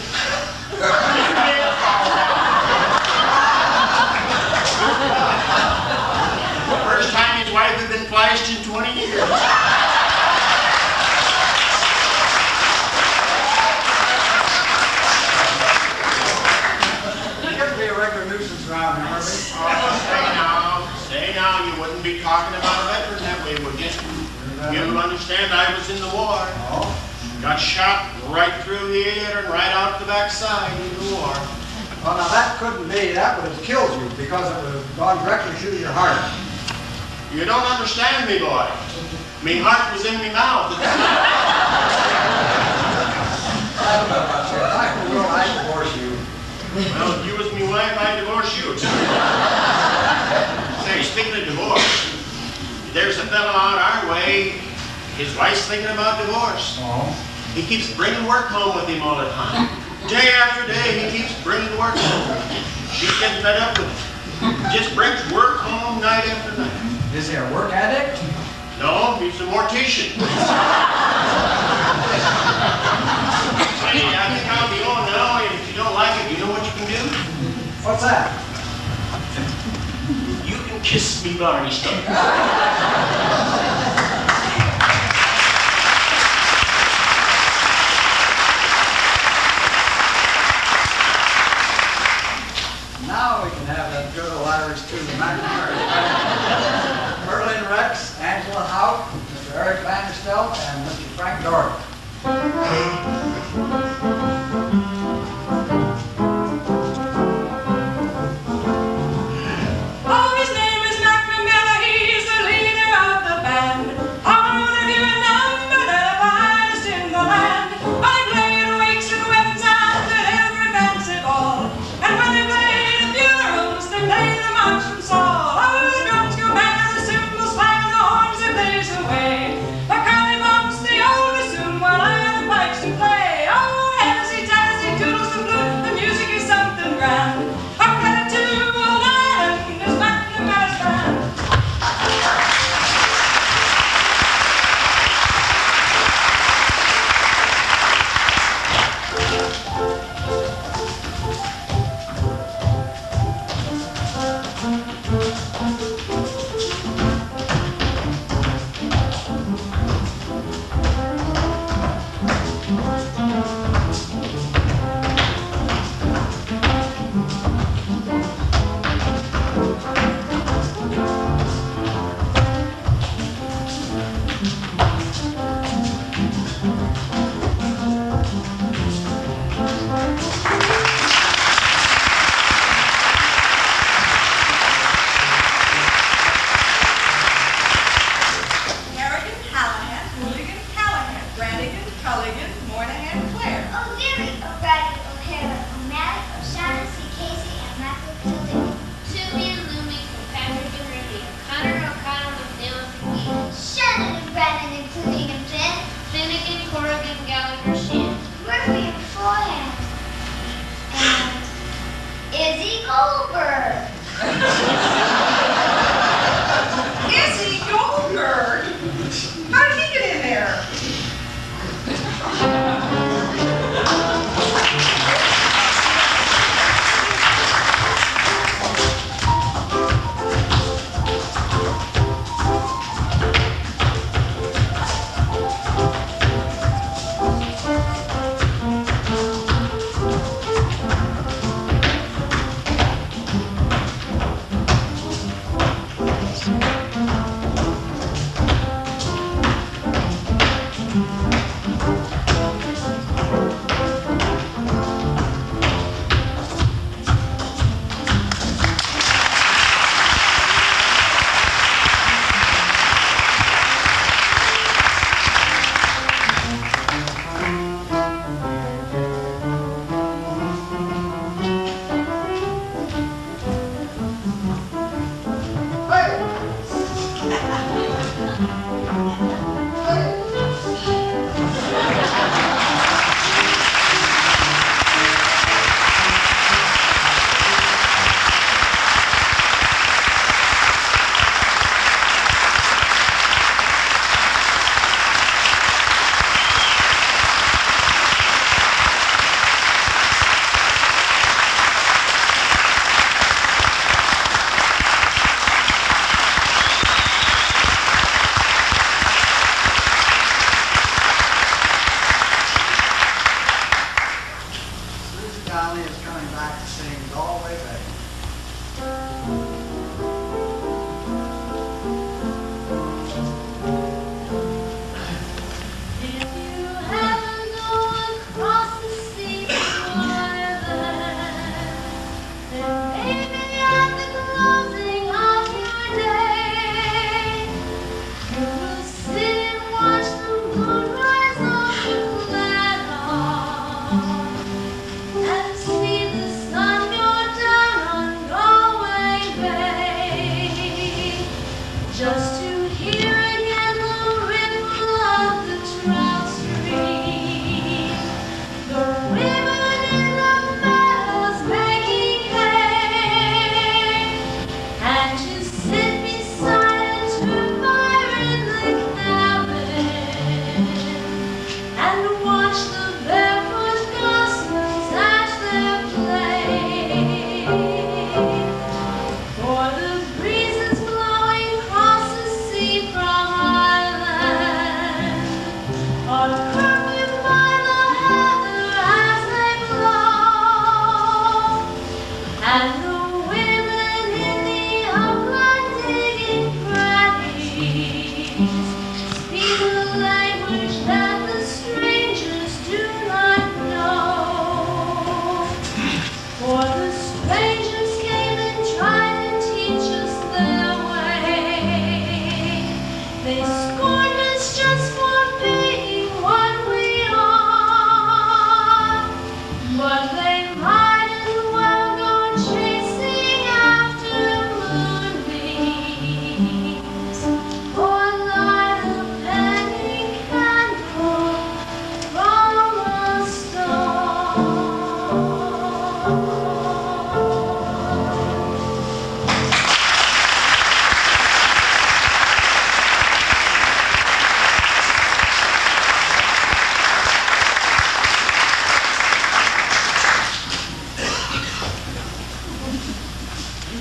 first time his wife had been flashed in 20 years. You could be a regular nuisance around here, Harvey. Stay now. You wouldn't be talking about a veteran that way, would you? You understand I was in the war. Oh. Got shot right through the ear and right out the backside in the war. Well, now that couldn't be. That would have killed you because it would have gone directly through your heart. You don't understand me, boy. Me heart was in me mouth. I will, I divorce you. Well, if you was me wife, I'd divorce you too. Say, speaking of divorce, there's a fellow out our way. His wife's thinking about divorce. Oh. He keeps bringing work home with him all the time. Day after day, he keeps bringing work home. She's getting fed up with it. Just brings work home night after night. Is he a work addict? No, he's a mortician. Hey, I think I'll be on now. If you don't like it, you know what you can do? What's that? You can kiss me, Barney Stubb. Now we can have that good old Irish tune, McNamara. Merlin Rex, Angela Howe, Mr. Eric Vanderstelt, and Mr. Frank Doherty. Oh, his name is McNamara, he's the leader of the band. I'll give you a number that I finest in the land. I played weeks and weddings and at every fancy ball. And when they played at funerals, they played the march from Saul. Oh, the drums go bang and the cymbals clang and the horns they blaze away. The collybobs they all assume while I the pipes do play. Oh,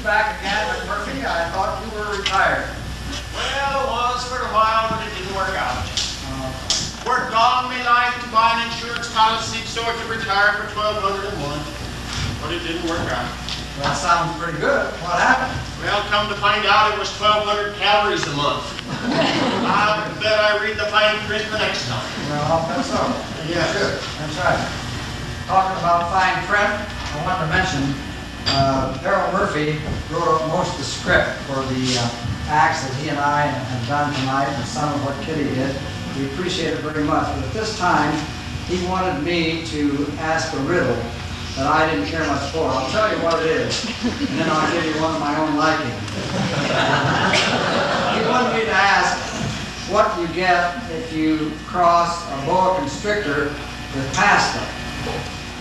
back again, McMurphy. I thought you were retired. Well, it was for a while, but it didn't work out. Worked all my life to buy an insurance policy so I could retire for $1,200 a month, but it didn't work out. Well, that sounds pretty good. What happened? Well, come to find out, it was 1,200 calories a month. I bet I read the fine print the next time. Well, I'll bet so. Yes. Good. That's right. Talking about fine print, I wanted to mention Harold Murphy wrote up most of the script for the acts that he and I have done tonight and some of what Kitty did. We appreciate it very much. But at this time, he wanted me to ask a riddle that I didn't care much for. I'll tell you what it is, and then I'll give you one of my own liking. He wanted me to ask what you get if you cross a boa constrictor with pasta.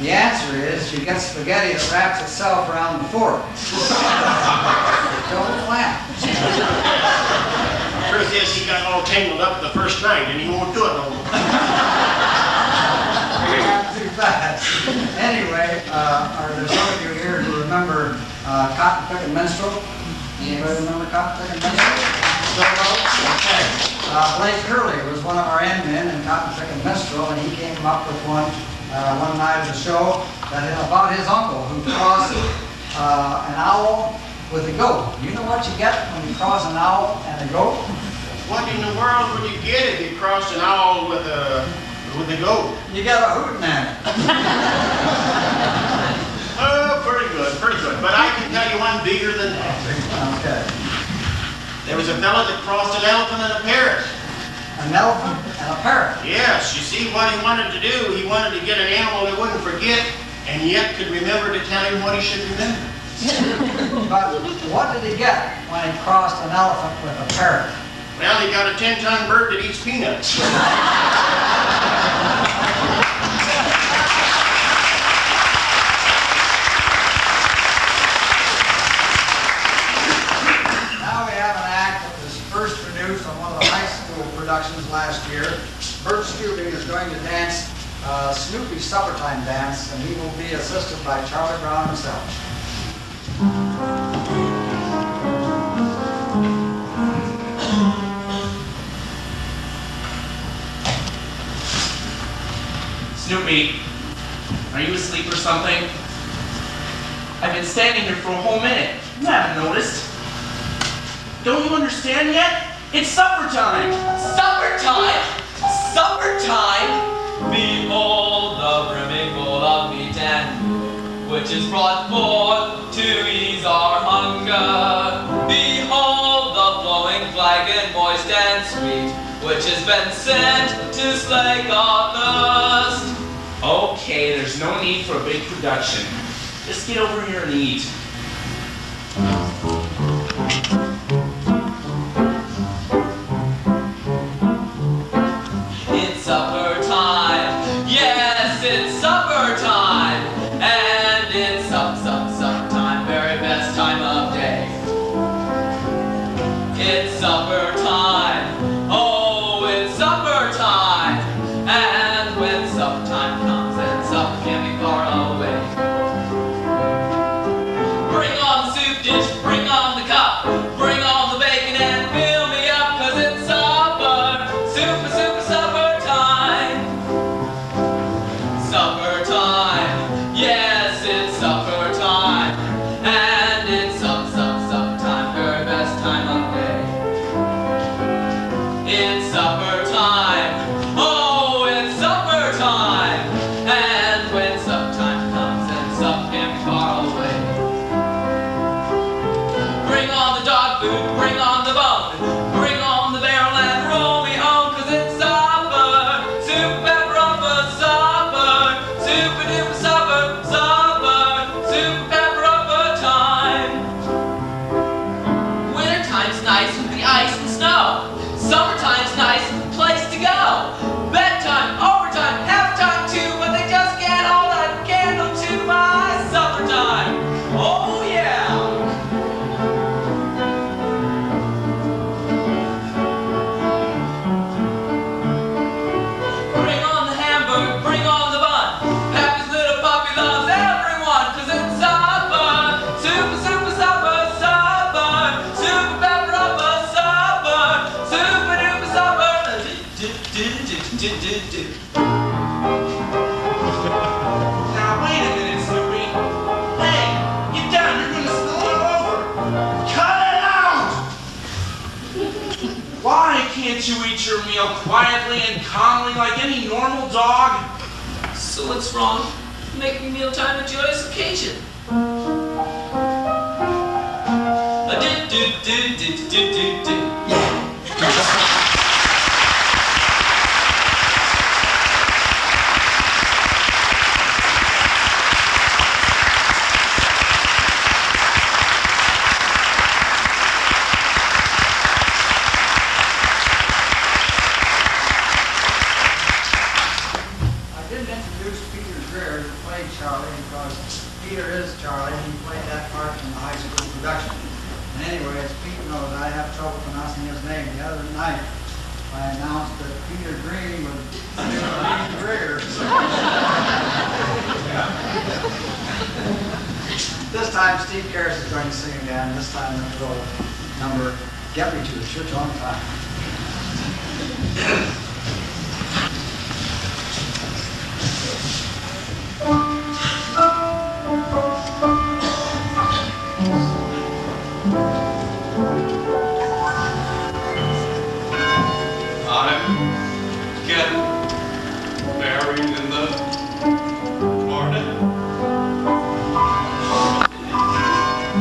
The answer is you get spaghetti that wraps itself around the fork. Don't laugh. The truth is, he got all tangled up the first night, and he won't do it no more. Not too fast. Anyway, are there some of you here who remember Cotton Pickin' Minstrel? Anybody remember Cotton Pickin' Minstrel? Okay. Blake Curley was one of our end men in Cotton Pickin' Minstrel, and he came up with one night of the show that about his uncle who crossed an owl with a goat. You know what you get when you cross an owl and a goat? What in the world would you get if you crossed an owl with a goat? You get a hootenanny. Oh, pretty good, pretty good. But I can tell you one bigger than that. Okay. There was a fella that crossed an elephant and a parrot. An elephant and a parrot. Yes, you see what he wanted to do. He wanted to get an animal he wouldn't forget, and yet could remember to tell him what he should remember. But what did he get when he crossed an elephant with a parrot? Well, he got a 10-ton bird that eats peanuts. Now we have an act that was first produced on one of the high school productions last year. Bert Stubing is going to dance Snoopy's Suppertime Dance, and he will be assisted by Charlie Brown himself. Snoopy, are you asleep or something? I've been standing here for a whole minute. You haven't noticed. Don't you understand yet? It's supper time! Supper time! Supper time! Behold the brimming bowl of meat and food, which is brought forth to ease our hunger. Behold the flowing flagon, moist and sweet, which has been sent to slake our thirst. Okay, there's no need for a big production. Just get over here and eat. It's supper time. Yes, it's supper time. And it's supper time, very best time of day. It's supper time. Oh, it's supper time. And when supper time comes, then supper can be far away. Bring on the soup dish, bring on the cup, bring on the bacon and fill me up, 'cause it's supper, super supper time. Supper time, yes, it's supper time, and it's supper time, very best time of day. It's supper time, oh, it's supper time, and when supper time comes, then supper can be far away. Bring on the dog food, bring on the bone, bring on the barrel and roll me home, 'cause it's supper, super pepper upper supper, super duper supper, super pepper upper time. Wintertime's nice with the ice and snow. Summertime's nice, place to go. Bedtime, overtime, half time too, but they just can't hold a candle to my supper time. Oh yeah. do. Now wait a minute, Snoopy. Hey, get down, you're gonna spill it all over. Cut it out! Why can't you eat your meal quietly and calmly like any normal dog? So what's wrong? Making mealtime a joyous occasion. Do. I didn't introduce Peter Greer, who played Charlie, because Peter is Charlie. He played that part in the high school production. And anyway, as Pete knows, I have trouble pronouncing his name. The other night, I announced that Peter Green was Peter Greer. This time, Steve Karras is going to sing again. This time, the little number, Get Me to the Church on Time. I'm getting married in the morning.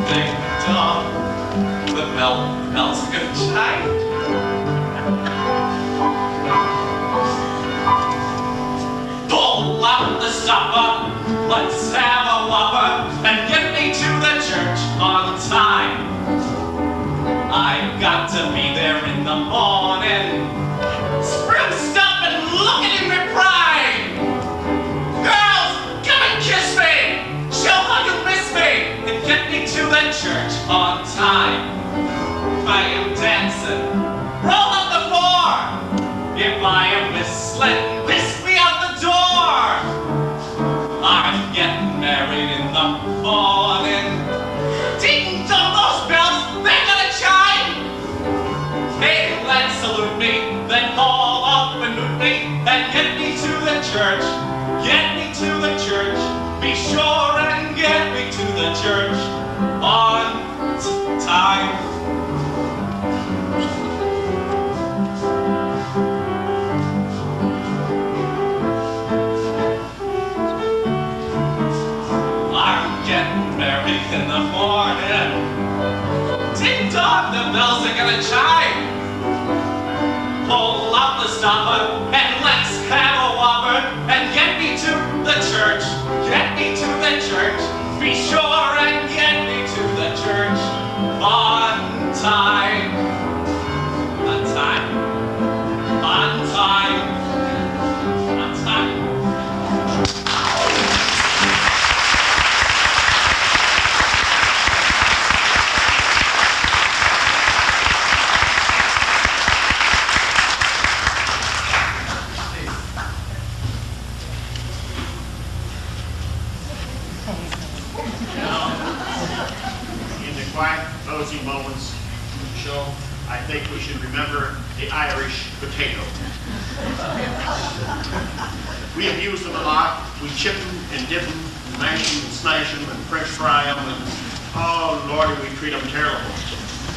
Ding dong, the bell's gonna chime. Pull out the stopper, let's have a whopper, and get me to the church on time. I've got to be there in the morning, spruced up and looking in my prime. Girls, come and kiss me, show how you miss me, and get me to the church on time. If I am dancing, roll up the floor. If I am whistling, whisk me out the door. I'm getting married in the morning. Ding dong, those bells, they're gonna chime. Hey, let's salute me, then call up and move me, and get me to the church. Get me to the church. Be sure and get me to the church on time. I'm getting married in the morning. Ding dong, the bells are gonna chime. Pull out the stopper and let's have a whopper and get me to the church. Get me to the church. Be sure and get me to the church on time. On time. On time. On time. In the quiet, closing moments of the show, I think we should remember the Irish potato. We abuse them a lot. We chip them and dip them, and mash them and smash them and French fry them, and oh Lordy, we treat them terrible.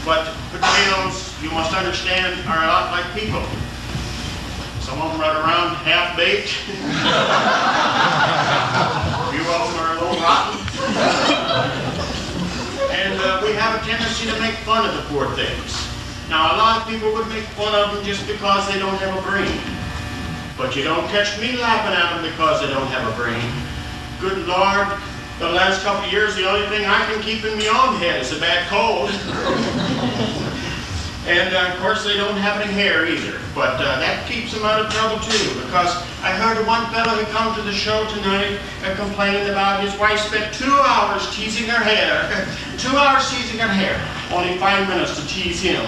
But potatoes, you must understand, are a lot like people. Some of them run around half-baked. A few of them are a little rotten. And we have a tendency to make fun of the poor things. Now, a lot of people would make fun of them just because they don't have a brain. But you don't catch me laughing at them because they don't have a brain. Good Lord, the last couple of years, the only thing I can keep in my own head is a bad cold. And of course, they don't have any hair either. But that keeps them out of trouble too, because I heard of one fellow who come to the show tonight complaining about his wife spent 2 hours teasing her hair. 2 hours teasing her hair, only 5 minutes to tease him.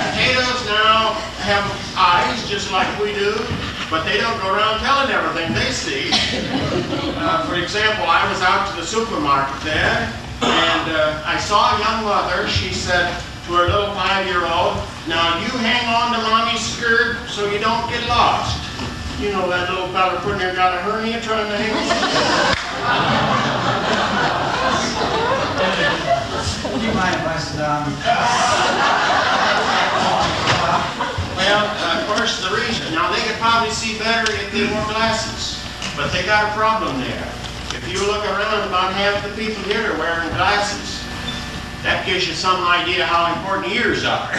Potatoes now have eyes just like we do, but they don't go around telling everything they see. For example, I was out to the supermarket there, and I saw a young mother. She said to for a little 5-year-old. Now you hang on to mommy's skirt so you don't get lost. You know that little fella putting there got a hernia trying to hang on. Do you mind if I sit down? Well, of course, the reason. Now, they could probably see better if they wore glasses, but they got a problem there. If you look around, about half the people here are wearing glasses. That gives you some idea how important ears are.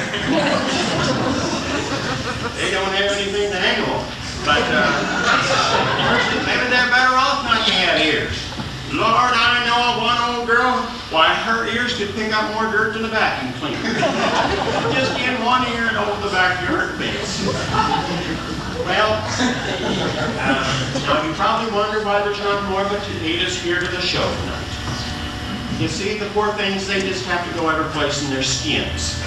They don't have anything to hang on. But maybe they're better off not to have ears. Lord, I know of one old girl, why her ears could pick up more dirt than a vacuum cleaner. Just in one ear and over the backyard fence. Well, now you probably wonder why there's not more potatoes here to the show tonight. You see, the poor things, they just have to go every place in their skins.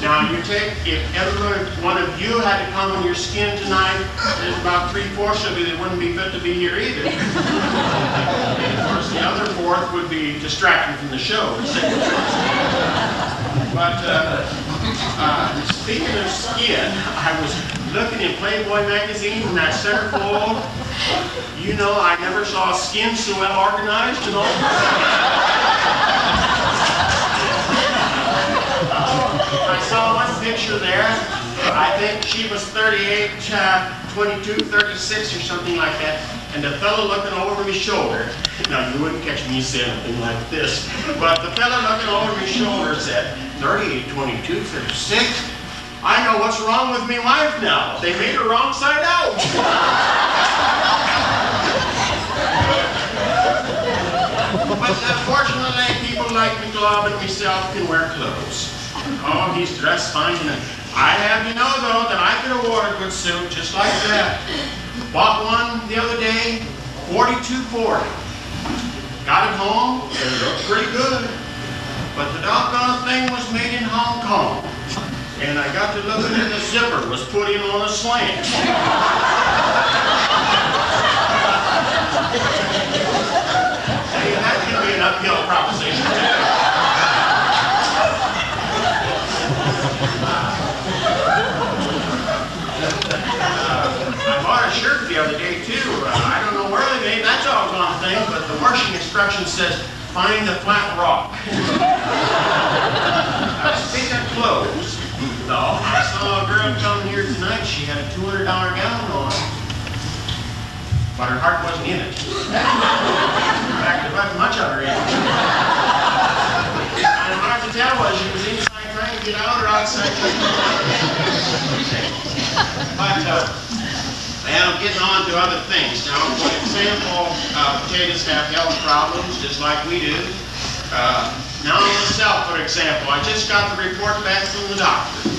Now, you take, if every one of you had to come in your skin tonight, there's about 3/4 of you that wouldn't be fit to be here either. And of course, the other 4th would be distracting from the show. But speaking of skin, I was looking in Playboy magazine in that centerfold. You know, I never saw skin so well organized and all. I saw one picture there. I think she was 38, 22, 36 or something like that. And the fellow looking over my shoulder, now you wouldn't catch me saying anything like this, but the fellow looking over my shoulder said, 38, 22, 36? I know what's wrong with me wife now. They made her wrong side out. But fortunately, people like McLeod and myself can wear clothes. Oh, he's dressed fine tonight. I have to know, though, that I could have worn a good suit just like that. Bought one the other day, $42.40. Got it home, it looked pretty good. But the doggone thing was made in Hong Kong. And I got to look at it, the zipper was put in on a slant. Hey, that can be an uphill proposition. I bought a shirt the other day, too. I don't know where they made that doggone thing, but the washing instruction says, find the flat rock. Speaking of clothes, though, I saw a girl come here tonight. She had a $200 gown on, but her heart wasn't in it. In fact, there wasn't much of her in it. And hard to tell whether she was inside trying to get out or outside trying to get out. But, well, getting on to other things. Now, for example, potatoes have health problems, just like we do. Now, myself, for example, I just got the report back from the doctor.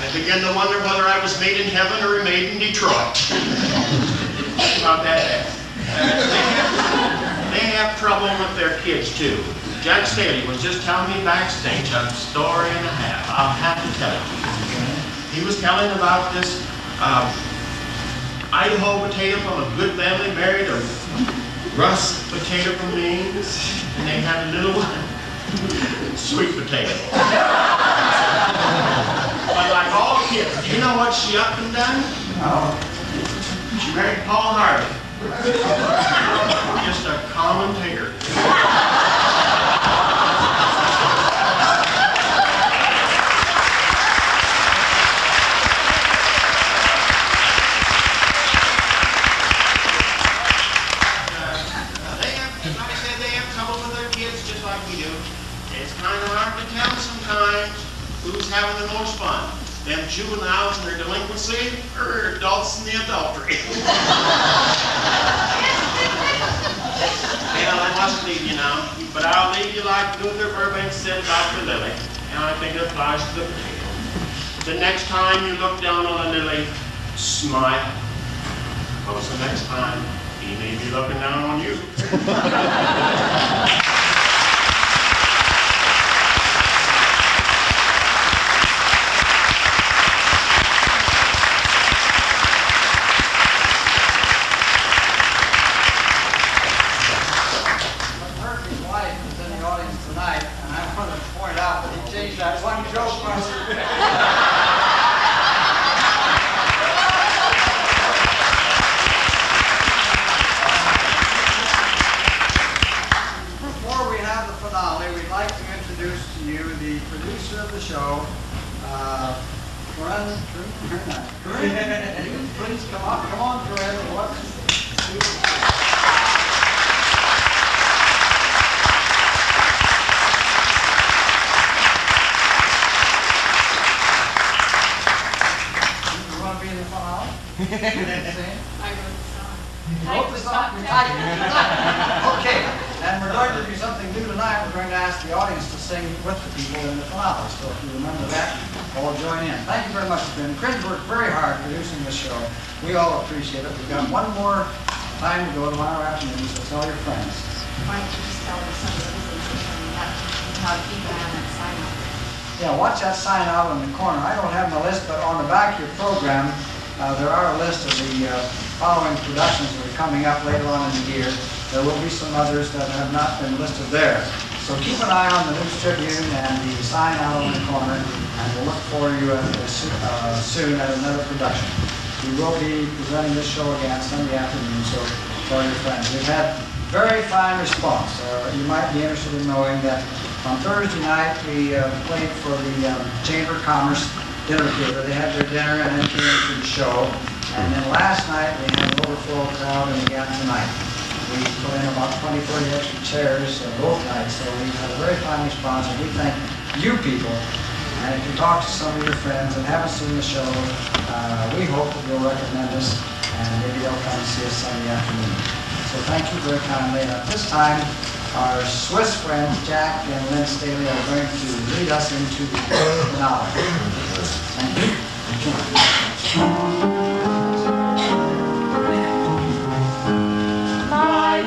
I began to wonder whether I was made in heaven or made in Detroit. About that. They have trouble with their kids, too. Jack Staley was just telling me backstage a story and a half. I'll have to tell it to you. He was telling about this Idaho potato from a good family married a Russ potato from Maine, and they had a little sweet potato. But like all kids, do you know what she up and done? No. She married Paul Harvey. Just a commentator. Who's having the most fun? Them juveniles in their delinquency or adults in the adultery? Well, I must leave you now, but I'll leave you like Luther Burbank said about the lily, and I think it applies to the potato. The next time you look down on a lily, smile. Because the next time, he may be looking down on you. Tonight, and I want to point out that show. Corinne, you please come on. Come on, Corinne. You want to be in the finale? I wrote the song. Wrote the song? Okay, and we're going to do something new tonight. We're going to ask the audience to sing with the people in the finale. So if you remember that, all join in. Thank you very much, Ben. Cringe worked very hard producing this show. We all appreciate it. We've got one more time to go tomorrow afternoon, so tell your friends. Why don't you just tell them some of the reasons how to keep an eye on that sign out there? Yeah, watch that sign out in the corner. I don't have my list, but on the back of your program, there are a list of the following productions that are coming up later on in the year. There will be some others that have not been listed there. So keep an eye on the News Tribune and the sign out on the corner, and we'll look for you soon at another production. We will be presenting this show again Sunday afternoon, so tell your friends. We've had very fine response. You might be interested in knowing that on Thursday night we played for the Chamber of Commerce dinner theater. They had their dinner and then came into the show. And then last night we had an overflow crowd, and again tonight. We put in about 20, 30 extra chairs both nights, so we had a very fine response, and we thank you people. And if you talk to some of your friends and haven't seen the show, we hope that you'll recommend us, and maybe they'll come and see us Sunday afternoon. So thank you very kindly. And at this time, our Swiss friends, Jack and Lynn Staley, are going to lead us into the finale. Thank you. My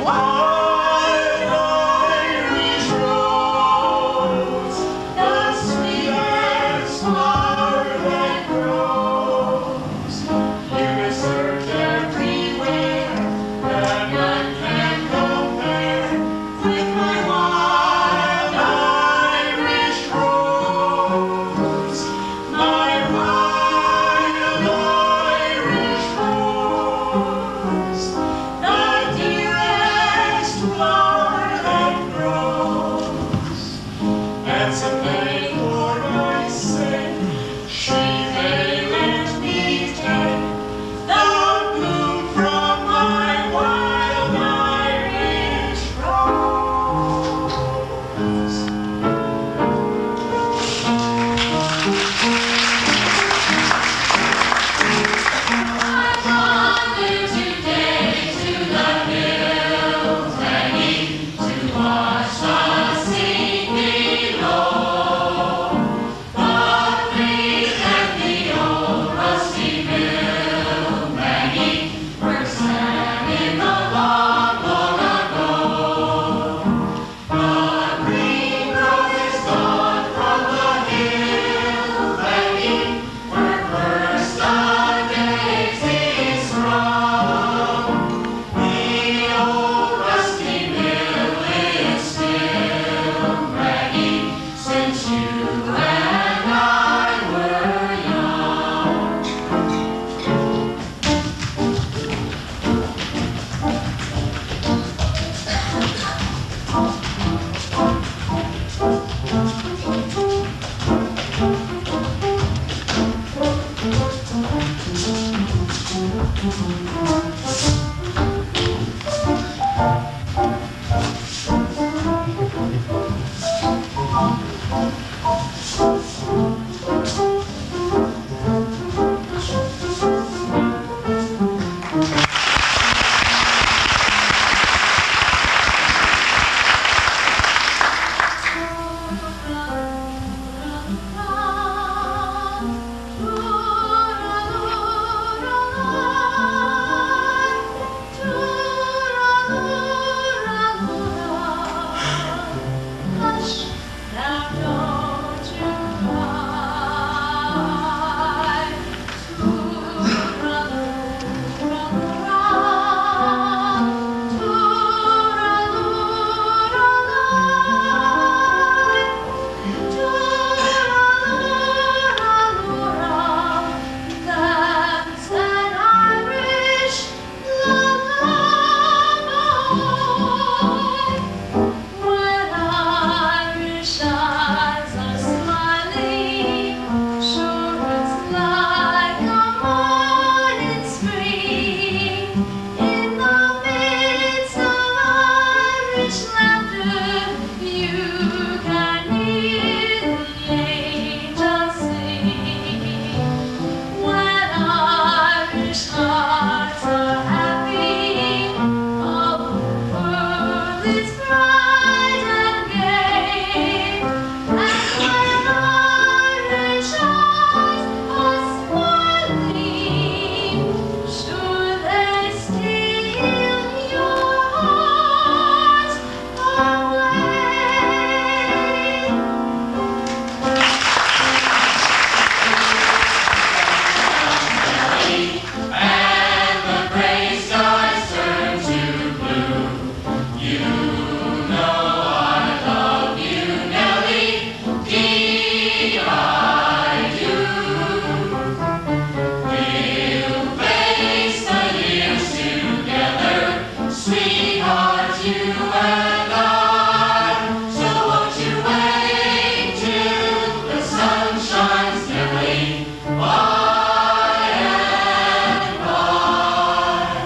Sweetheart, you and I, so won't you wait till the sun shines dimly by and by?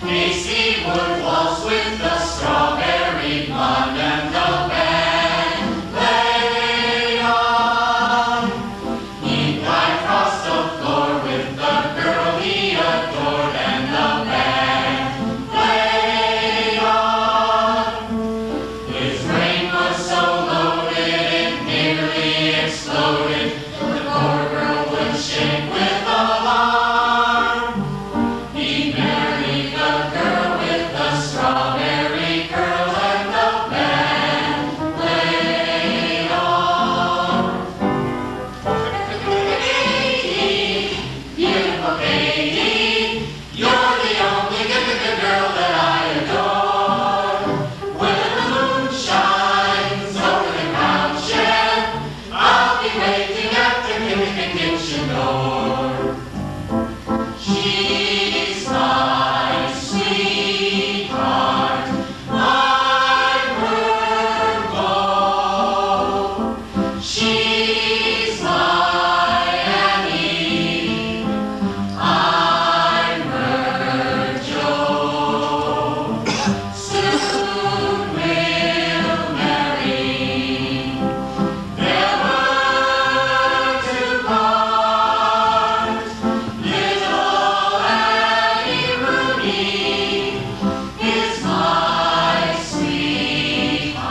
Casey would waltz with the strawberry blonde and the band played on. He'd glide across the floor with the girl he adored and the band played on. His brain was so loaded it nearly exploded. The poor girl would shake with alarm. He married the girl with the strawberry curls and the band played on. Katie, beautiful Katie, you're the only good girl that I adore. When the moon shines over the ground shed, I'll be waiting at the kitchen door. She's my sweetheart, my Virgo. She's my Annie, I'm her Joe. Soon we'll marry, never to part. Little Annie Rooney is my sweetheart.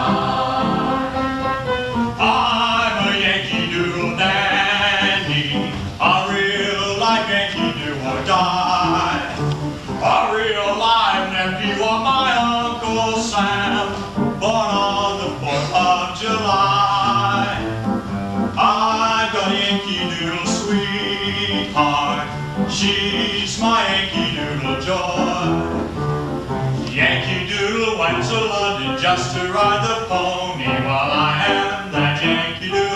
I'm a Yankee Doodle dandy, a real life Yankee do or die. A real live nephew of my Uncle Sam, born on the 4th of July. I've got a Yankee Doodle sweetheart, she's my Yankee Doodle joy. Yankee Doodle went to London just to ride the pony, while I am that Yankee Doodle